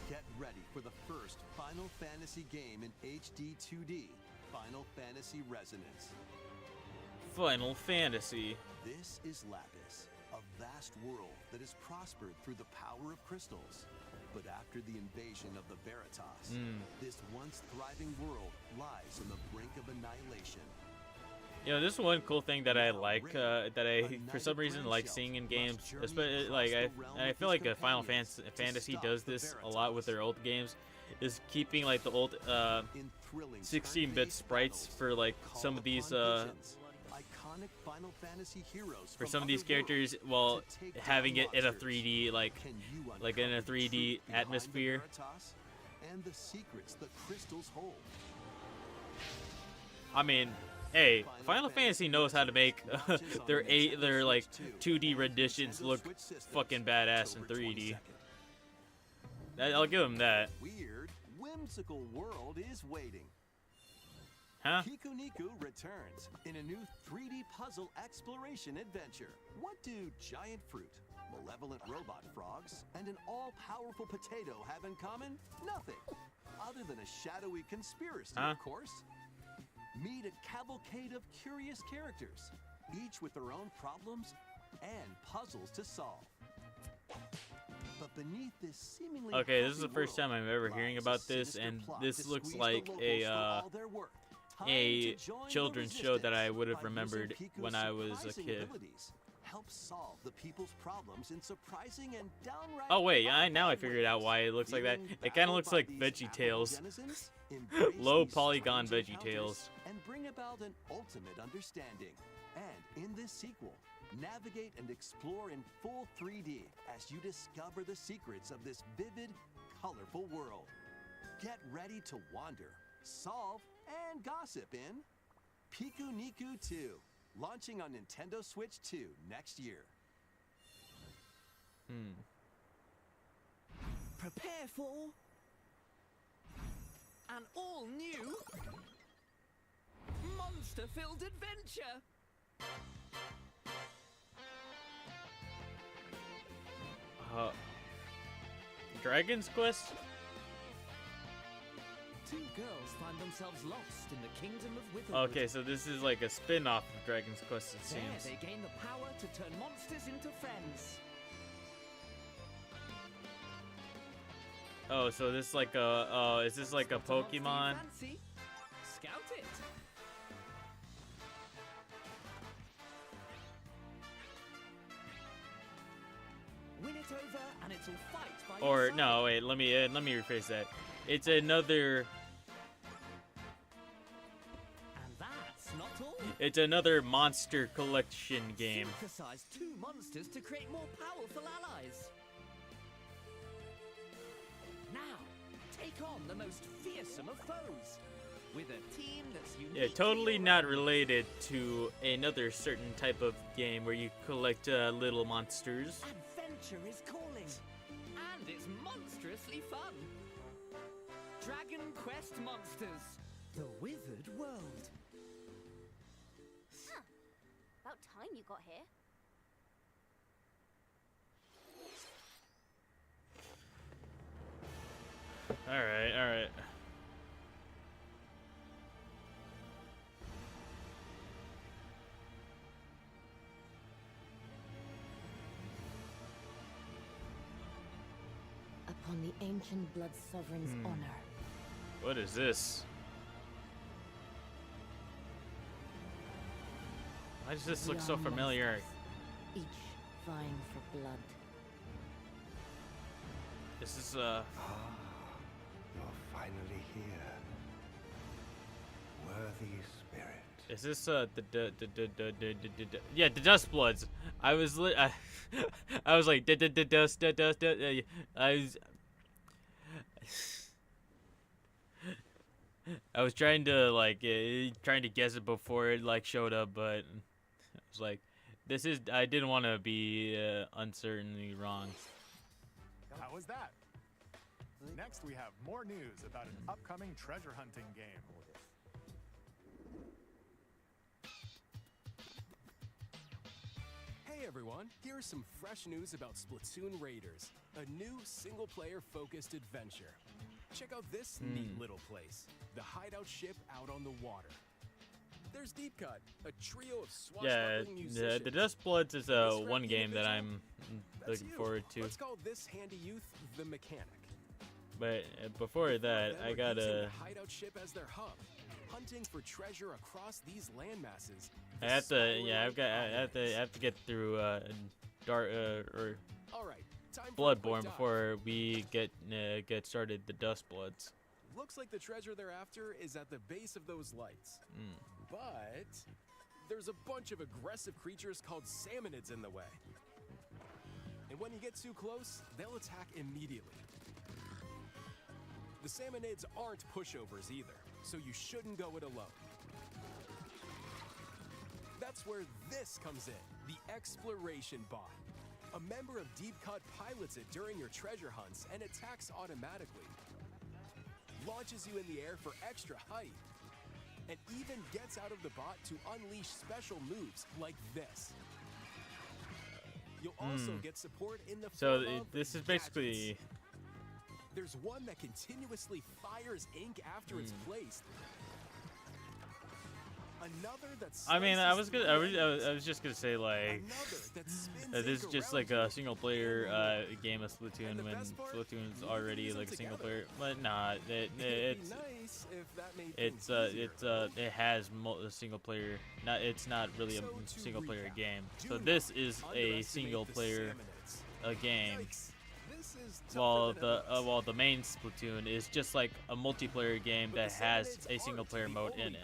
Get ready for the first Final Fantasy game in HD 2D, Final Fantasy Resonance. Final Fantasy. This is Lapis, a vast world that has prospered through the power of crystals. But after the invasion of the Veritas, this once thriving world lies on the brink of annihilation. You know, this is one cool thing that I like, that I for some reason like seeing in games. Especially, like I feel like a Final Fantasy does this a lot with their old games, is keeping like the old 16-bit sprites for like some of these Iconic Final Fantasy heroes for some of these characters, while having it in a 3D like in a 3D atmosphere. And the secrets the crystals hold. I mean, hey, Final Fantasy knows how to make their like 2D renditions look fucking badass in 3D. I'll give them that. Weird, whimsical world is waiting. Huh? Pikuniku returns in a new 3D puzzle exploration adventure. What do giant fruit, malevolent robot frogs, and an all-powerful potato have in common? Nothing. Other than a shadowy conspiracy, of course. Meet a cavalcade of curious characters, each with their own problems and puzzles to solve. But beneath this seemingly okay, this is the first time I'm ever hearing about this, and this looks like a children's show that I would have remembered when I was a kid. Help solve the people's problems in surprising and downright. Oh wait, now I figured out why it looks like that. It kind of looks like VeggieTales. Low polygon VeggieTales. And bring about an ultimate understanding. And in this sequel, navigate and explore in full 3D as you discover the secrets of this vivid, colorful world. Get ready to wander, solve, and gossip in Pikuniku 2, launching on Nintendo Switch 2 next year. Prepare for an all-new monster-filled adventure. Dragon's Quest? Two girls find themselves lost in the kingdom of Witherwood. Okay, so this is like a spin-off of Dragon's Quest, it seems. There they gain the power to turn monsters into friends. Oh, so this is like a is this like a Pokemon? Scout it. Win it over and it'll fight by Or no, wait, let me rephrase that. It's another. And that's not all. It's another monster collection game. Synthesize two monsters to create more powerful allies. Now, take on the most fearsome of foes with a team that's unique. Yeah, totally not related to another certain type of game where you collect little monsters. Adventure is calling, and it's monstrously fun. Dragon Quest Monsters, the Withered World. Huh. About time you got here. Alright, alright. the ancient blood sovereign's honor. What is this? Why does this We look so are familiar? monsters, each vying for blood. This is You're finally here. Worthy spirit. Is this yeah, the Dust Bloods? I was I was like dust. I was trying to like trying to guess it before it like showed up, but I was like, this is, I didn't want to be uncertainly wrong. How was that? Next, we have more news about an upcoming treasure hunting game. Hey everyone, here's some fresh news about Splatoon Raiders, a new single-player focused adventure. Check out this neat little place, the hideout ship out on the water. There's Deep Cut, a trio of swashbuckling musicians. The Dust Bloods is one game that I'm looking forward to. Let's call this handy youth the mechanic. But before that, I got a hideout ship as their hub, hunting for treasure across these land masses. I have to, yeah, I have to get through Dark or Bloodborne before we get started. The Dust Bloods. Looks like the treasure they're after is at the base of those lights. But there's a bunch of aggressive creatures called salmonids in the way. And when you get too close, they'll attack immediately. The salmonids aren't pushovers either, so you shouldn't go it alone. That's where this comes in, the Exploration Bot. A member of Deep Cut pilots it during your treasure hunts and attacks automatically. Launches you in the air for extra height, and even gets out of the bot to unleash special moves like this. You'll also get support in the form of this is basically. There's one that continuously fires ink after it's placed. Another that's. I mean, I was just gonna say like, this is just like a single player game of Splatoon when Splatoon is already like a single player, but nah, it has a single player. It's not really a single player game. So this is a single player game. While the main Splatoon is just like a multiplayer game that has a single player mode in it.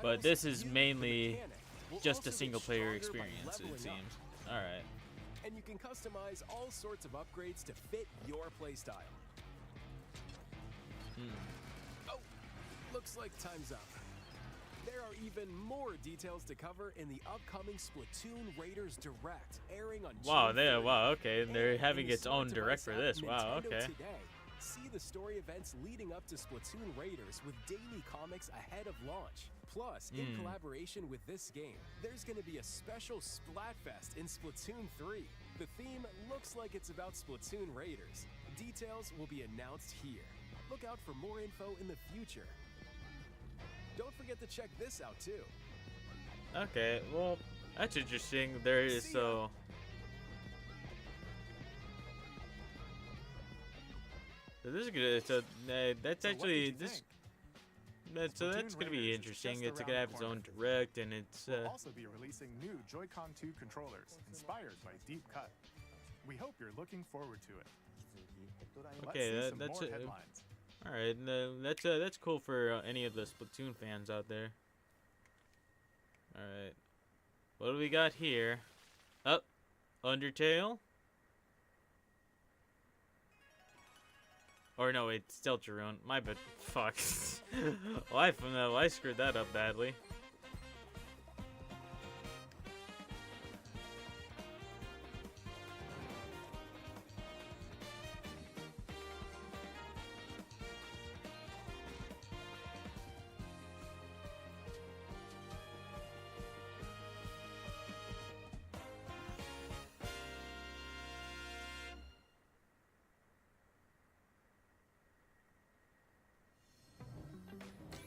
But this is mainly just a single player experience, it seems. Alright. And you can customize all sorts of upgrades to fit your playstyle. Oh, looks like time's up. There are even more details to cover in the upcoming Splatoon Raiders Direct, airing on June 3rd. Wow, okay, and they're having its own Direct for this. Wow, okay. Today. See the story events leading up to Splatoon Raiders with daily comics ahead of launch. Plus, in collaboration with this game, there's going to be a special Splatfest in Splatoon 3. The theme looks like it's about Splatoon Raiders. Details will be announced here. Look out for more info in the future. Don't forget to check this out too. Okay, well, that's interesting. There is so. So this is good. So that's actually this. That's gonna be interesting. It's gonna have its own Direct, and it's. We'll also be releasing new Joy-Con 2 controllers inspired by Deep Cut. We hope you're looking forward to it. Okay, that's it. All right, that's cool for any of the Splatoon fans out there. All right, what do we got here? Undertale. Or no, it's Deltarune. My bad. Fuck. Well, I screwed that up badly.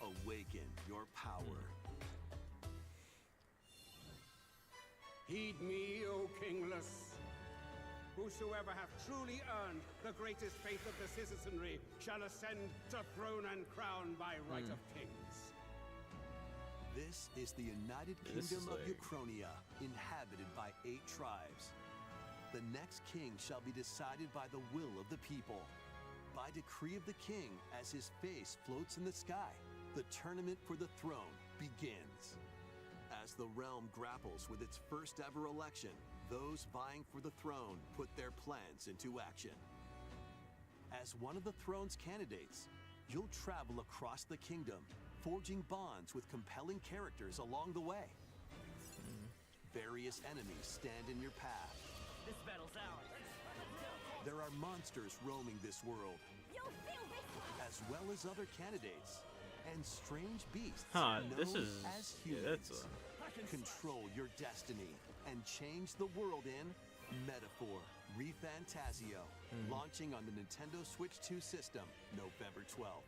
Awaken your power. Heed me, O kingless. Whosoever hath truly earned the greatest faith of the citizenry shall ascend to throne and crown by right of kings. This is the United Kingdom of Uchronia, inhabited by 8 tribes. The next king shall be decided by the will of the people. By decree of the king, as his face floats in the sky, the tournament for the throne begins. As the realm grapples with its first ever election, those vying for the throne put their plans into action. As one of the throne's candidates, you'll travel across the kingdom, forging bonds with compelling characters along the way. Various enemies stand in your path. This battle's ours. There are monsters roaming this world, as well as other candidates, and strange beasts known as humans. Control your destiny and change the world in Metaphor ReFantazio, launching on the Nintendo Switch 2 system November 12th.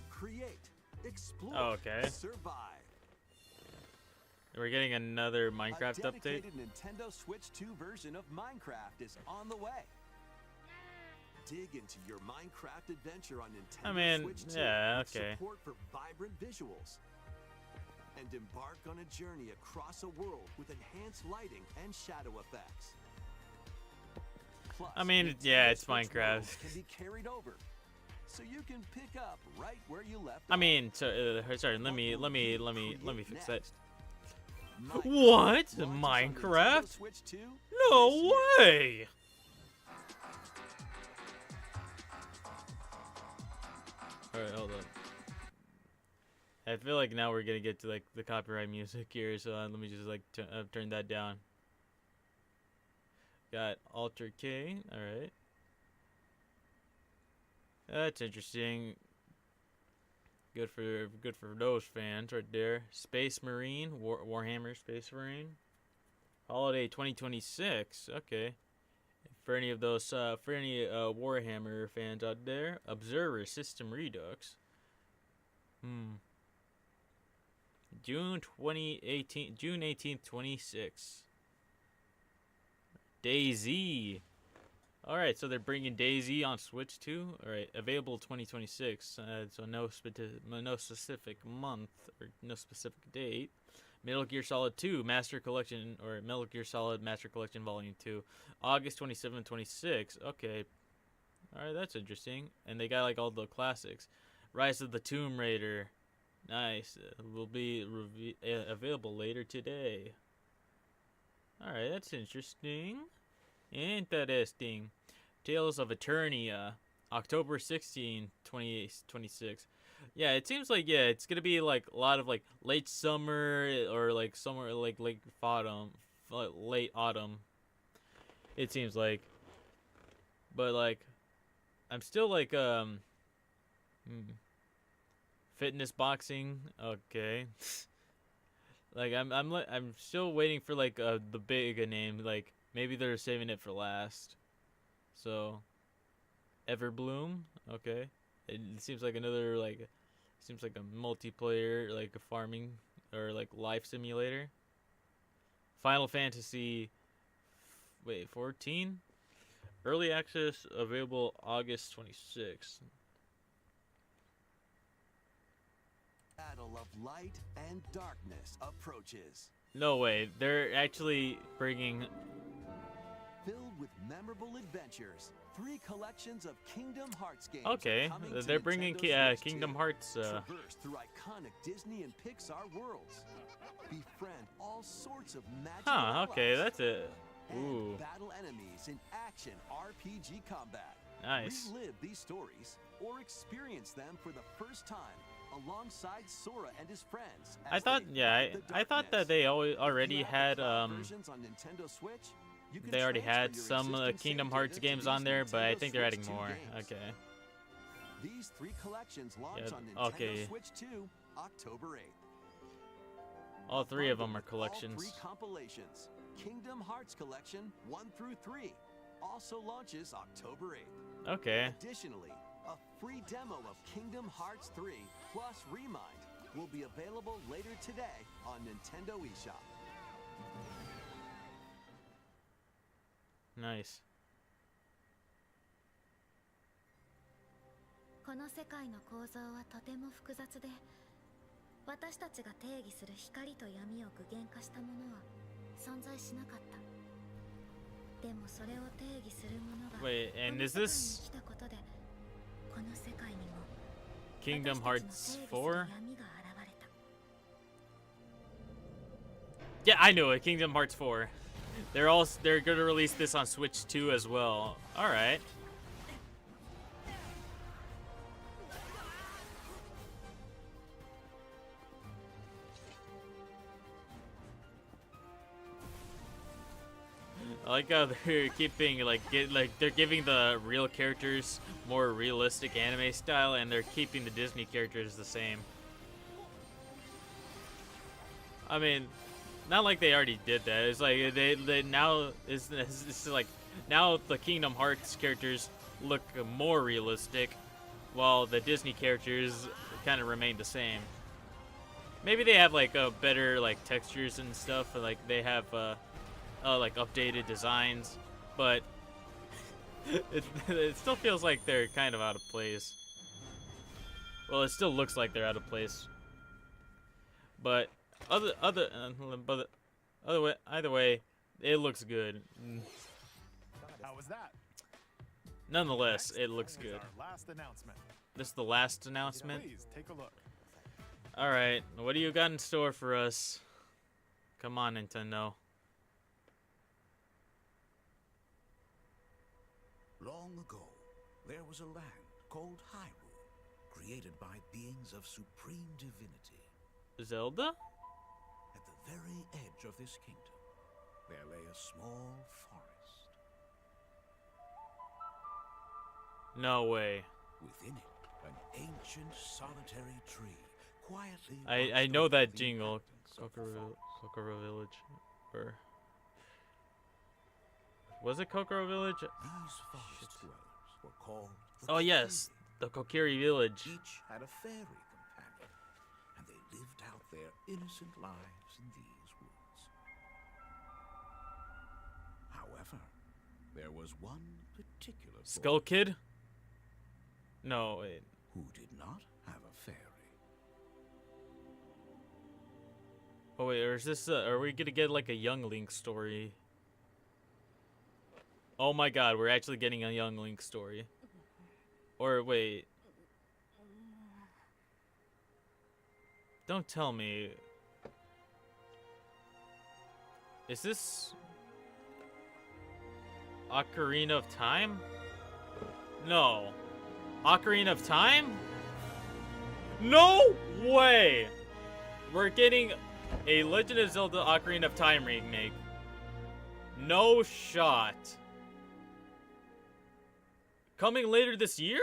Create, explore, survive. We're getting another Minecraft A update. dedicated Nintendo Switch 2 version of Minecraft is on the way. Dig into your Minecraft adventure on Nintendo Switch 2 with support for vibrant visuals. And embark on a journey across a world with enhanced lighting and shadow effects. Plus, it's Minecraft. Can be carried over, so you can pick up right where you left off. Sorry. Let me fix that. What? Minecraft? No way! Alright, hold on. I feel like now we're gonna get to like the copyright music here, so let me just like turn that down. Got Alter K, alright. That's interesting. Good for those fans right there. Space Marine, Warhammer Space Marine. Holiday 2026. Okay. For any of those, for any Warhammer fans out there, Observer System Redux. June 18th, 26. DayZ. Alright, so they're bringing DayZ on Switch 2. Alright, available 2026. So no specific month or no specific date. Metal Gear Solid 2 Master Collection, or Metal Gear Solid Master Collection Volume 2. August 27, 26. Okay. Alright, that's interesting. And they got like all the classics. Rise of the Tomb Raider. Nice. Will be available later today. Alright, that's interesting. Interesting. Tales of Eternia. October 16, 2026. Yeah, it seems like, it's going to be like a lot of like late summer or like somewhere like late autumn. It seems like. But like I'm still like fitness boxing. Okay. Like I'm still waiting for like the big name, like maybe they're saving it for last. So Everbloom, okay. It seems like another seems like a multiplayer, like a farming or like life simulator. Final Fantasy 14? Early access available August 26th. Battle of light and darkness approaches. No way, they're actually bringing filled with memorable adventures. 3 collections of Kingdom Hearts games. Okay, they're bringing Kingdom Hearts. Traverse through iconic Disney and Pixar worlds. Befriend all sorts of magical allies. Okay, that's it. Ooh. And battle enemies in action RPG combat. Nice. Relive these stories or experience them for the first time alongside Sora and his friends. I thought that they already had versions on Nintendo Switch. They already had some Kingdom Hearts games on there, but I think they're adding more. Okay. These 3 collections launch on Nintendo Switch 2 October 8th. All 3 of them are collections. 3 compilations. Kingdom Hearts Collection 1 through 3 also launches October 8th. Okay. Additionally, a free demo of Kingdom Hearts 3 plus Remind will be available later today on Nintendo eShop. Nice. この世界の構造はとても複雑で、私たちが定義する光と闇を具現化したものは存在しなかった。でもそれを定義するものが Wait, and is this 来たことで、この世界にも Kingdom Hearts 4? Yeah, I knew it. Kingdom Hearts 4. They're gonna release this on Switch 2 as well. All right. I like how they're keeping they're giving the real characters more realistic anime style, and they're keeping the Disney characters the same. I mean, not like they already did that. It's like they now it's like now the Kingdom Hearts characters look more realistic, while the Disney characters kind of remain the same. Maybe they have like better like textures and stuff, and like they have like updated designs, but it still feels like they're kind of out of place. Well, it still looks like they're out of place, but either way, it looks good. How was that? Nonetheless, it looks good. Last announcement. This is the last announcement. Please take a look. All right, what do you got in store for us? Come on, Nintendo. Long ago, there was a land called Hyrule, created by beings of supreme divinity. Zelda? At the very edge of this kingdom, there lay a small forest. No way. Within it, an ancient solitary tree, quietly. I know that jingle, Kokoro Village, or was it Kokoro Village? These forest dwellers were called. Oh yes, the Kokiri Village. Each had a fairy companion, and they lived out their innocent lives in these woods. However, there was one particular Skull Kid? No, wait. Who did not have a fairy. Oh wait, or is this? Are we gonna get like a Young Link story? Oh my God, we're actually getting a Young Link story. Or wait. Don't tell me. Is this Ocarina of Time? No. Ocarina of Time? No way! We're getting a Legend of Zelda Ocarina of Time remake. No shot. Coming later this year?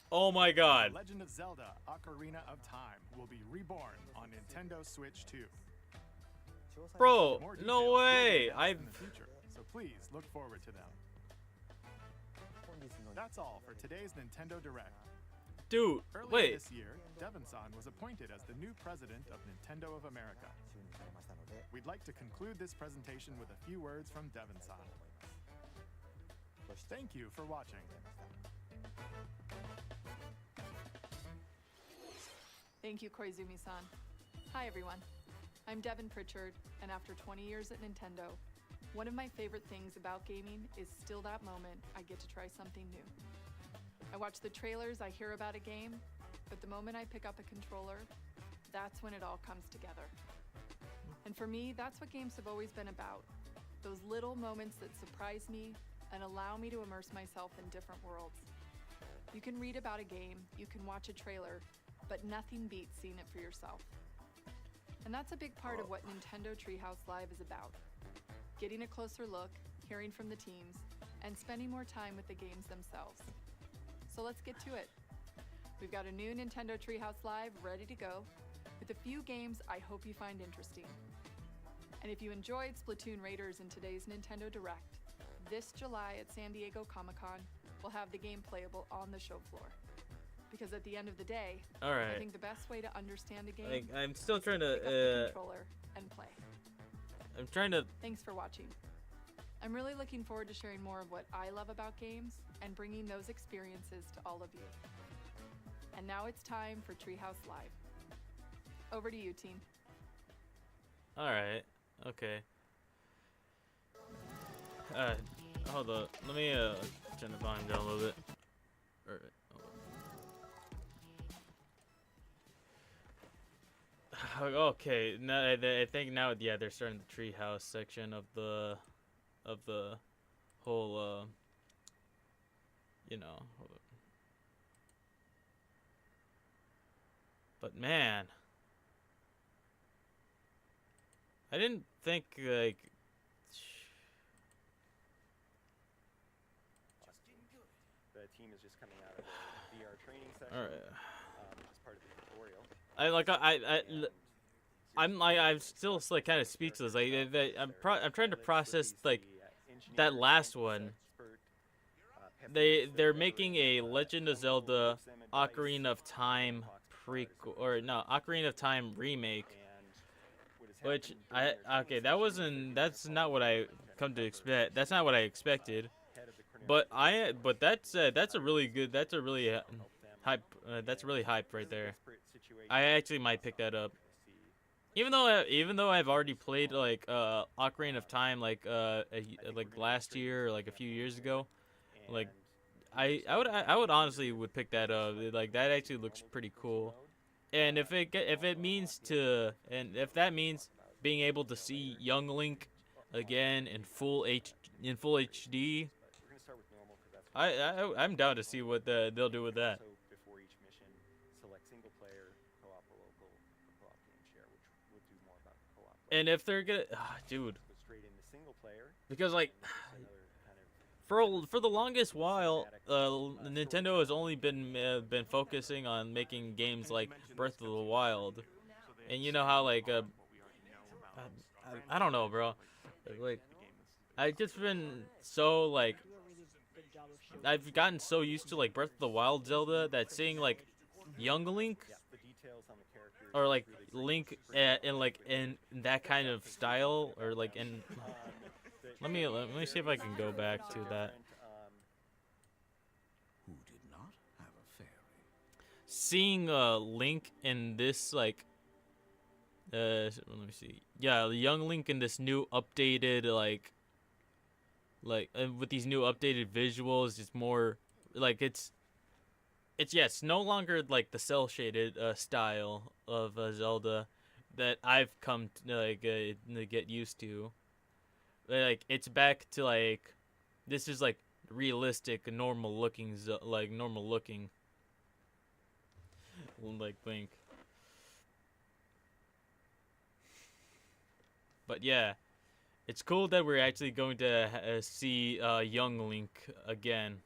Oh my God. Legend of Zelda Ocarina of Time will be reborn on Nintendo Switch 2. Bro, no way. In the future, so please look forward to them. That's all for today's Nintendo Direct. Dude, Earlier wait. this year, Devon-san was appointed as the new president of Nintendo of America. We'd like to conclude this presentation with a few words from Devon-san. Thank you for watching. Thank you, Koizumi-san. Hi, everyone. I'm Devon Pritchard, and after 20 years at Nintendo, one of my favorite things about gaming is still that moment I get to try something new. I watch the trailers, I hear about a game, but the moment I pick up a controller, that's when it all comes together. And for me, that's what games have always been about. Those little moments that surprise me and allow me to immerse myself in different worlds. You can read about a game, you can watch a trailer, but nothing beats seeing it for yourself. And that's a big part of what Nintendo Treehouse Live is about. Getting a closer look, hearing from the teams, and spending more time with the games themselves. So let's get to it. We've got a new Nintendo Treehouse Live ready to go, with a few games I hope you find interesting. And if you enjoyed Splatoon Raiders in today's Nintendo Direct, this July at San Diego Comic-Con, we'll have the game playable on the show floor. Because at the end of the day, all right. I think the best way to understand a game I'm still is trying to to pick up the controller and play. I'm trying to. Thanks for watching. I'm really looking forward to sharing more of what I love about games and bringing those experiences to all of you. And now it's time for Treehouse Live. Over to you, team. Alright, okay. Hold up. Let me turn the volume down a little bit. Alright, hold up. Okay, now I think now, yeah, they're starting the treehouse section of the whole you know, hold up. But man, I didn't think like the team is just coming out of a VR training session. All right. As part of the tutorial. I'm still like kind of speechless. Like I'm trying to process like that last one. They're making a Legend of Zelda Ocarina of Time prequel, or no, Ocarina of Time remake. Which that's not what I come to expect. That's not what I expected. But that's a really good, that's a really hype, that's really hype right there. I actually might pick that up. Even though I've already played like Ocarina of Time like last year or like a few years ago, like I would honestly would pick that up. Like that actually looks pretty cool. And if that means being able to see young Link again in full HD, I'm down to see what they'll do with that. Before each mission, select single player, co-op or local, or co-op game share, which we'll do more about co-op. And if they're gonna, dude, Go straight into single player. because like for the longest while, Nintendo has only been focusing on making games like Breath of the Wild, and you know how like I don't know, bro, like I've just been so like I've gotten so used to like Breath of the Wild Zelda that seeing like young Link or like Link in that kind of style, or like in let me see if I can go back to that. Who did not have a fairy? Seeing Link in this like let me see. Yeah, the young Link in this new updated like with these new updated visuals, it's more like it's no longer like the cell shaded style of Zelda that I've come to like get used to. Like it's back to like this is like realistic, normal looking like Link. But yeah, it's cool that we're actually going to see young Link again.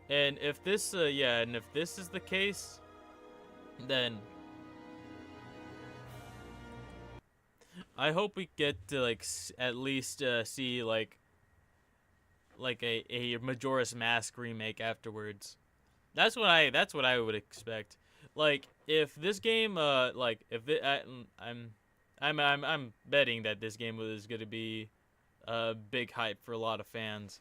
And if this if this is the case, then I hope we get to like at least see like a Majora's Mask remake afterwards. That's what I would expect. Like if this game like if it, I'm betting that this game is going to be a big hype for a lot of fans.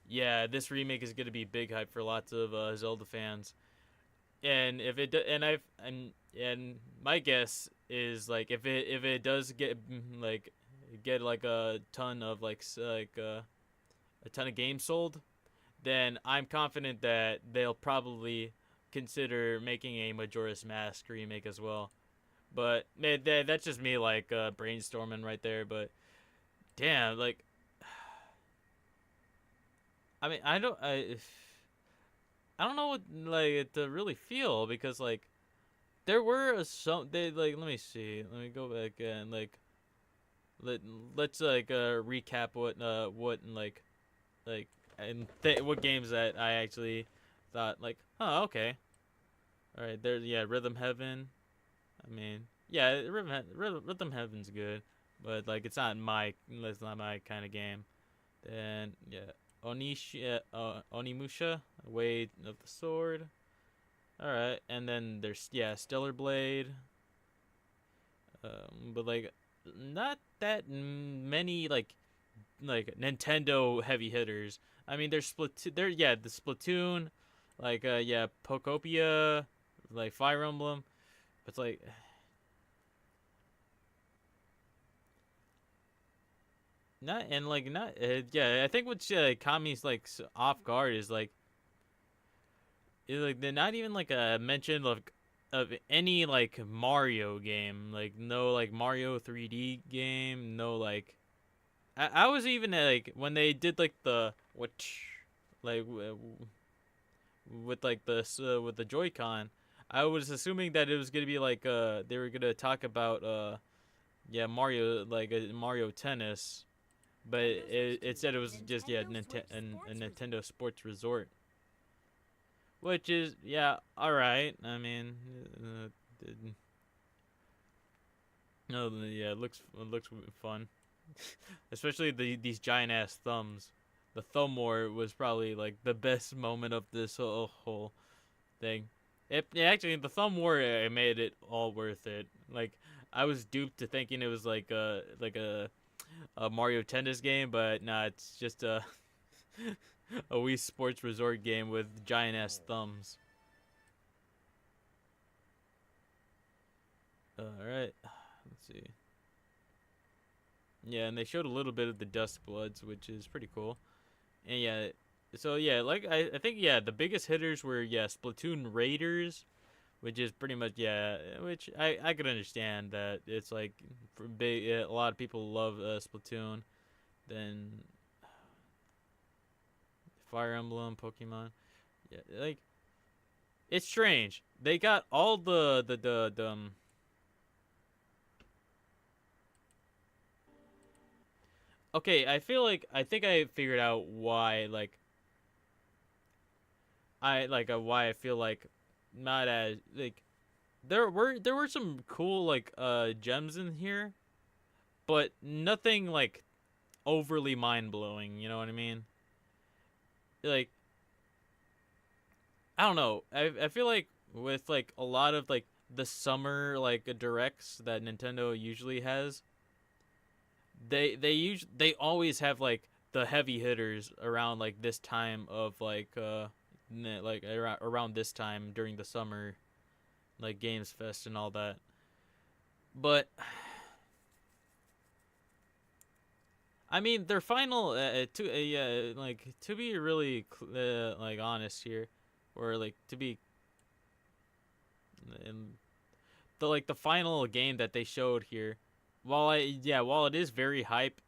Yeah, this remake is going to be big hype for lots of Zelda fans. And if it and my guess is like if it does get like a ton of a ton of games sold, then I'm confident that they'll probably consider making a Majora's Mask remake as well. But man, that's just me like brainstorming right there. But damn, like I mean I don't know what like to really feel, because like there were some let me see, let me go back and like let's recap what what games that I actually thought like, oh, okay, all right, there's Rhythm Heaven. I mean, yeah, Rhythm Heaven's good, but like it's not my kind of game. Then Onimusha, Way of the Sword. All right, and then there's Stellar Blade. But like not that many like Nintendo heavy hitters. I mean, there's the Splatoon, like Pokopia, like Fire Emblem. But it's like I think what caught me like off guard is like they're not even like a mention of any like Mario game, like no like Mario 3D game, no like I was even like when they did like the with like the with the Joy-Con, I was assuming that it was gonna be like they were gonna talk about Mario, like a Mario Tennis, but it said it was just a Nintendo Sports Resort. Which is, all right. I mean, it looks fun, especially these giant ass thumbs. The thumb war was probably like the best moment of this whole thing. Actually, the thumb war made it all worth it. Like I was duped to thinking it was like a Mario Tennis game, but nah, it's just a Wii Sports Resort game with giant ass thumbs. Alright, let's see. Yeah, and they showed a little bit of the Duskbloods, which is pretty cool. And like I think the biggest hitters were Splatoon Raiders, which is pretty much which I could understand that it's like for big a lot of people love Splatoon. Then Fire Emblem, Pokemon, like it's strange. They got all the Okay, I think I figured out why why I feel like not as like there were some cool like gems in here, but nothing like overly mind-blowing, you know what I mean? Like I don't know. I feel like with like a lot of like the summer like directs that Nintendo usually has, they always have like the heavy hitters around like this time of like around this time during the summer, like Games Fest and all that. But I mean, their final to be really like honest here, or like to be in the final game that they showed here, while it is very hype,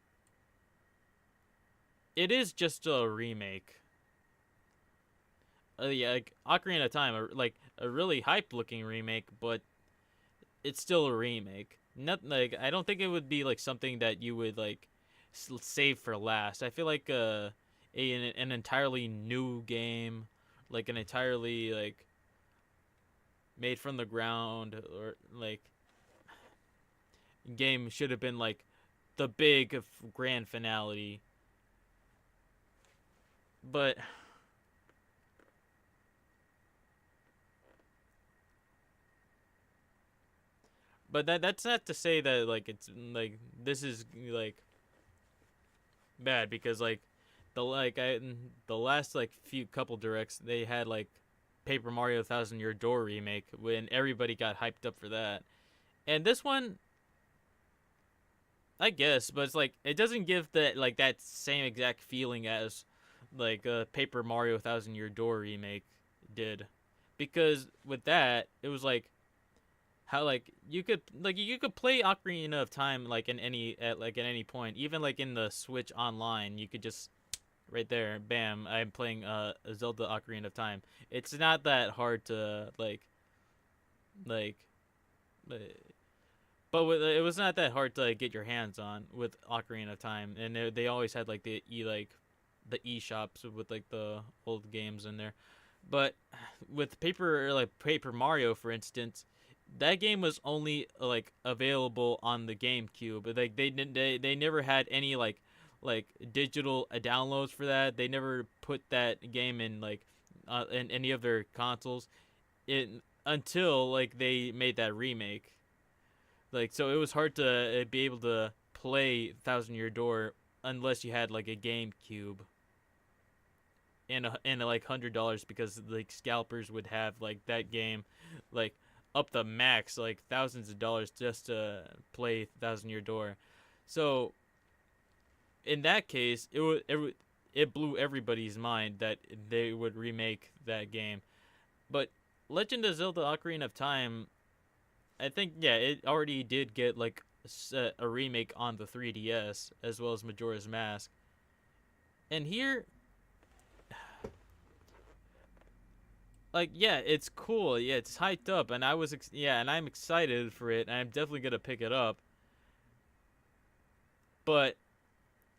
it is just a remake. Like Ocarina of Time, like a really hype looking remake, but it's still a remake. Not like I don't think it would be like something that you would like save for last. I feel like an entirely new game, like an entirely like made from the ground or like game should have been like the big grand finale. But that's not to say that like it's like this is like bad, because like the last like few couple directs they had like Paper Mario 1000 Year Door remake when everybody got hyped up for that, and this one I guess, but it's like it doesn't give that same exact feeling as like Paper Mario 1000 Year Door remake did, because with that it was like how like you could play Ocarina of Time like at any point, even like in the Switch Online, you could just right there, bam, I'm playing Zelda Ocarina of Time. It's not that hard to but it was not that hard to like, get your hands on with Ocarina of Time, and they always had like the eShops with like the old games in there. But with Paper Mario, for instance, that game was only like available on the GameCube, but like they never had any like digital downloads for that. They never put that game in like in any of their consoles. until like they made that remake. Like, so it was hard to be able to play Thousand Year Door unless you had like a GameCube and like $100, because like scalpers would have like that game like up the max, like thousands of dollars just to play Thousand Year Door. So in that case, it blew everybody's mind that they would remake that game. But Legend of Zelda: Ocarina of Time, I think, yeah, it already did get like a remake on the 3DS as well as Majora's Mask. And here, like, yeah, it's cool. Yeah, it's hyped up, and and I'm excited for it. And I'm definitely gonna pick it up. But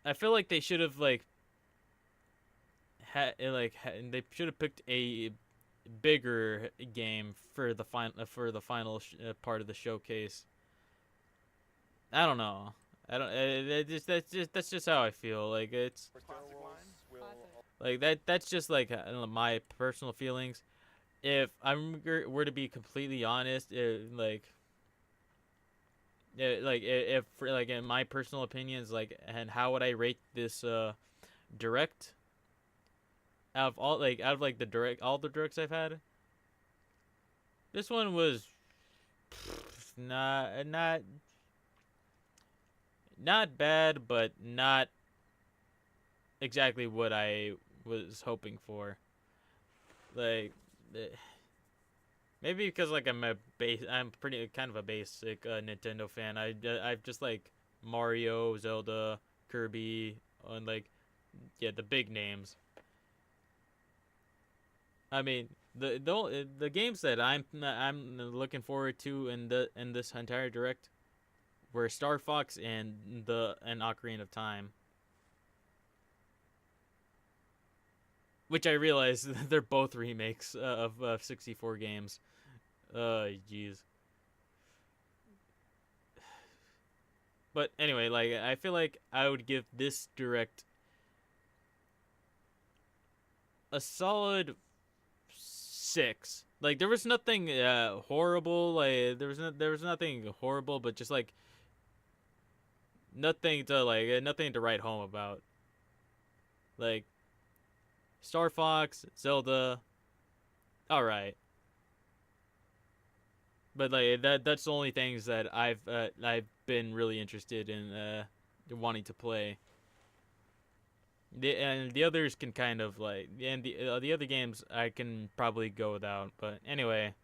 I feel like they should have they should have picked a bigger game for the final part of the showcase. I don't know. That's just how I feel. Like, it's like that's just like, I don't know, my personal feelings. If I were to be completely honest, if in my personal opinions, like, and how would I rate this direct? Out of all the directs I've had, this one was not bad, but not exactly what I was hoping for. Like, maybe because like I'm pretty kind of a basic Nintendo fan. I've just like Mario, Zelda, Kirby, and like, yeah, the big names. I mean, the games that I'm looking forward to in this entire direct were Star Fox and Ocarina of Time, which I realize they're both remakes of 64 games. Jeez. But anyway, like, I feel like I would give this direct a solid 6. Like, there was nothing horrible. Like, there was nothing horrible, but just like nothing to write home about. Like, Star Fox, Zelda, all right. But like that's the only things that I've been really interested in wanting to play. The others can kind of like, and the other games I can probably go without. But anyway,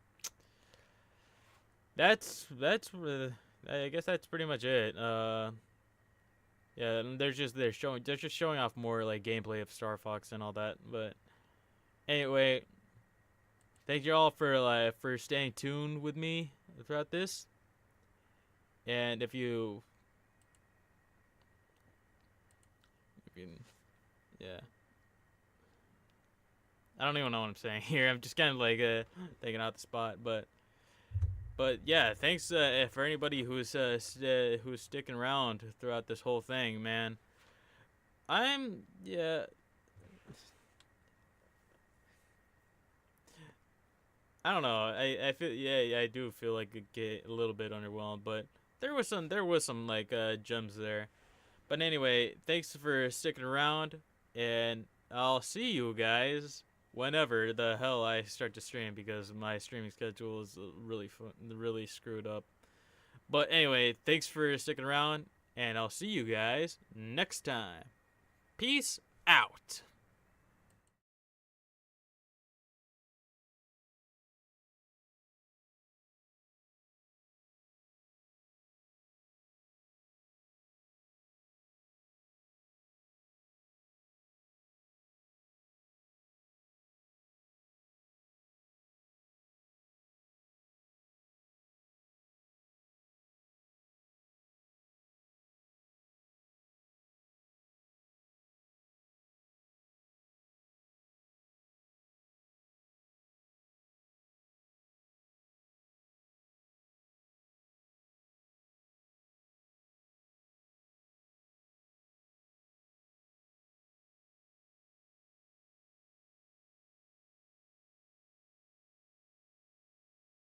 I guess that's pretty much it. Yeah, they're just showing off more like gameplay of Star Fox and all that. But anyway, thank you all for staying tuned with me throughout this. And if you yeah, I don't even know what I'm saying here. I'm just kind of like thinking out the spot, but yeah, thanks for anybody who's sticking around throughout this whole thing, man. I don't know. I feel, I do feel like it get a little bit underwhelmed, but there was some like gems there. But anyway, thanks for sticking around, and I'll see you guys whenever the hell I start to stream, because my streaming schedule is really screwed up. But anyway, thanks for sticking around, and I'll see you guys next time. Peace out.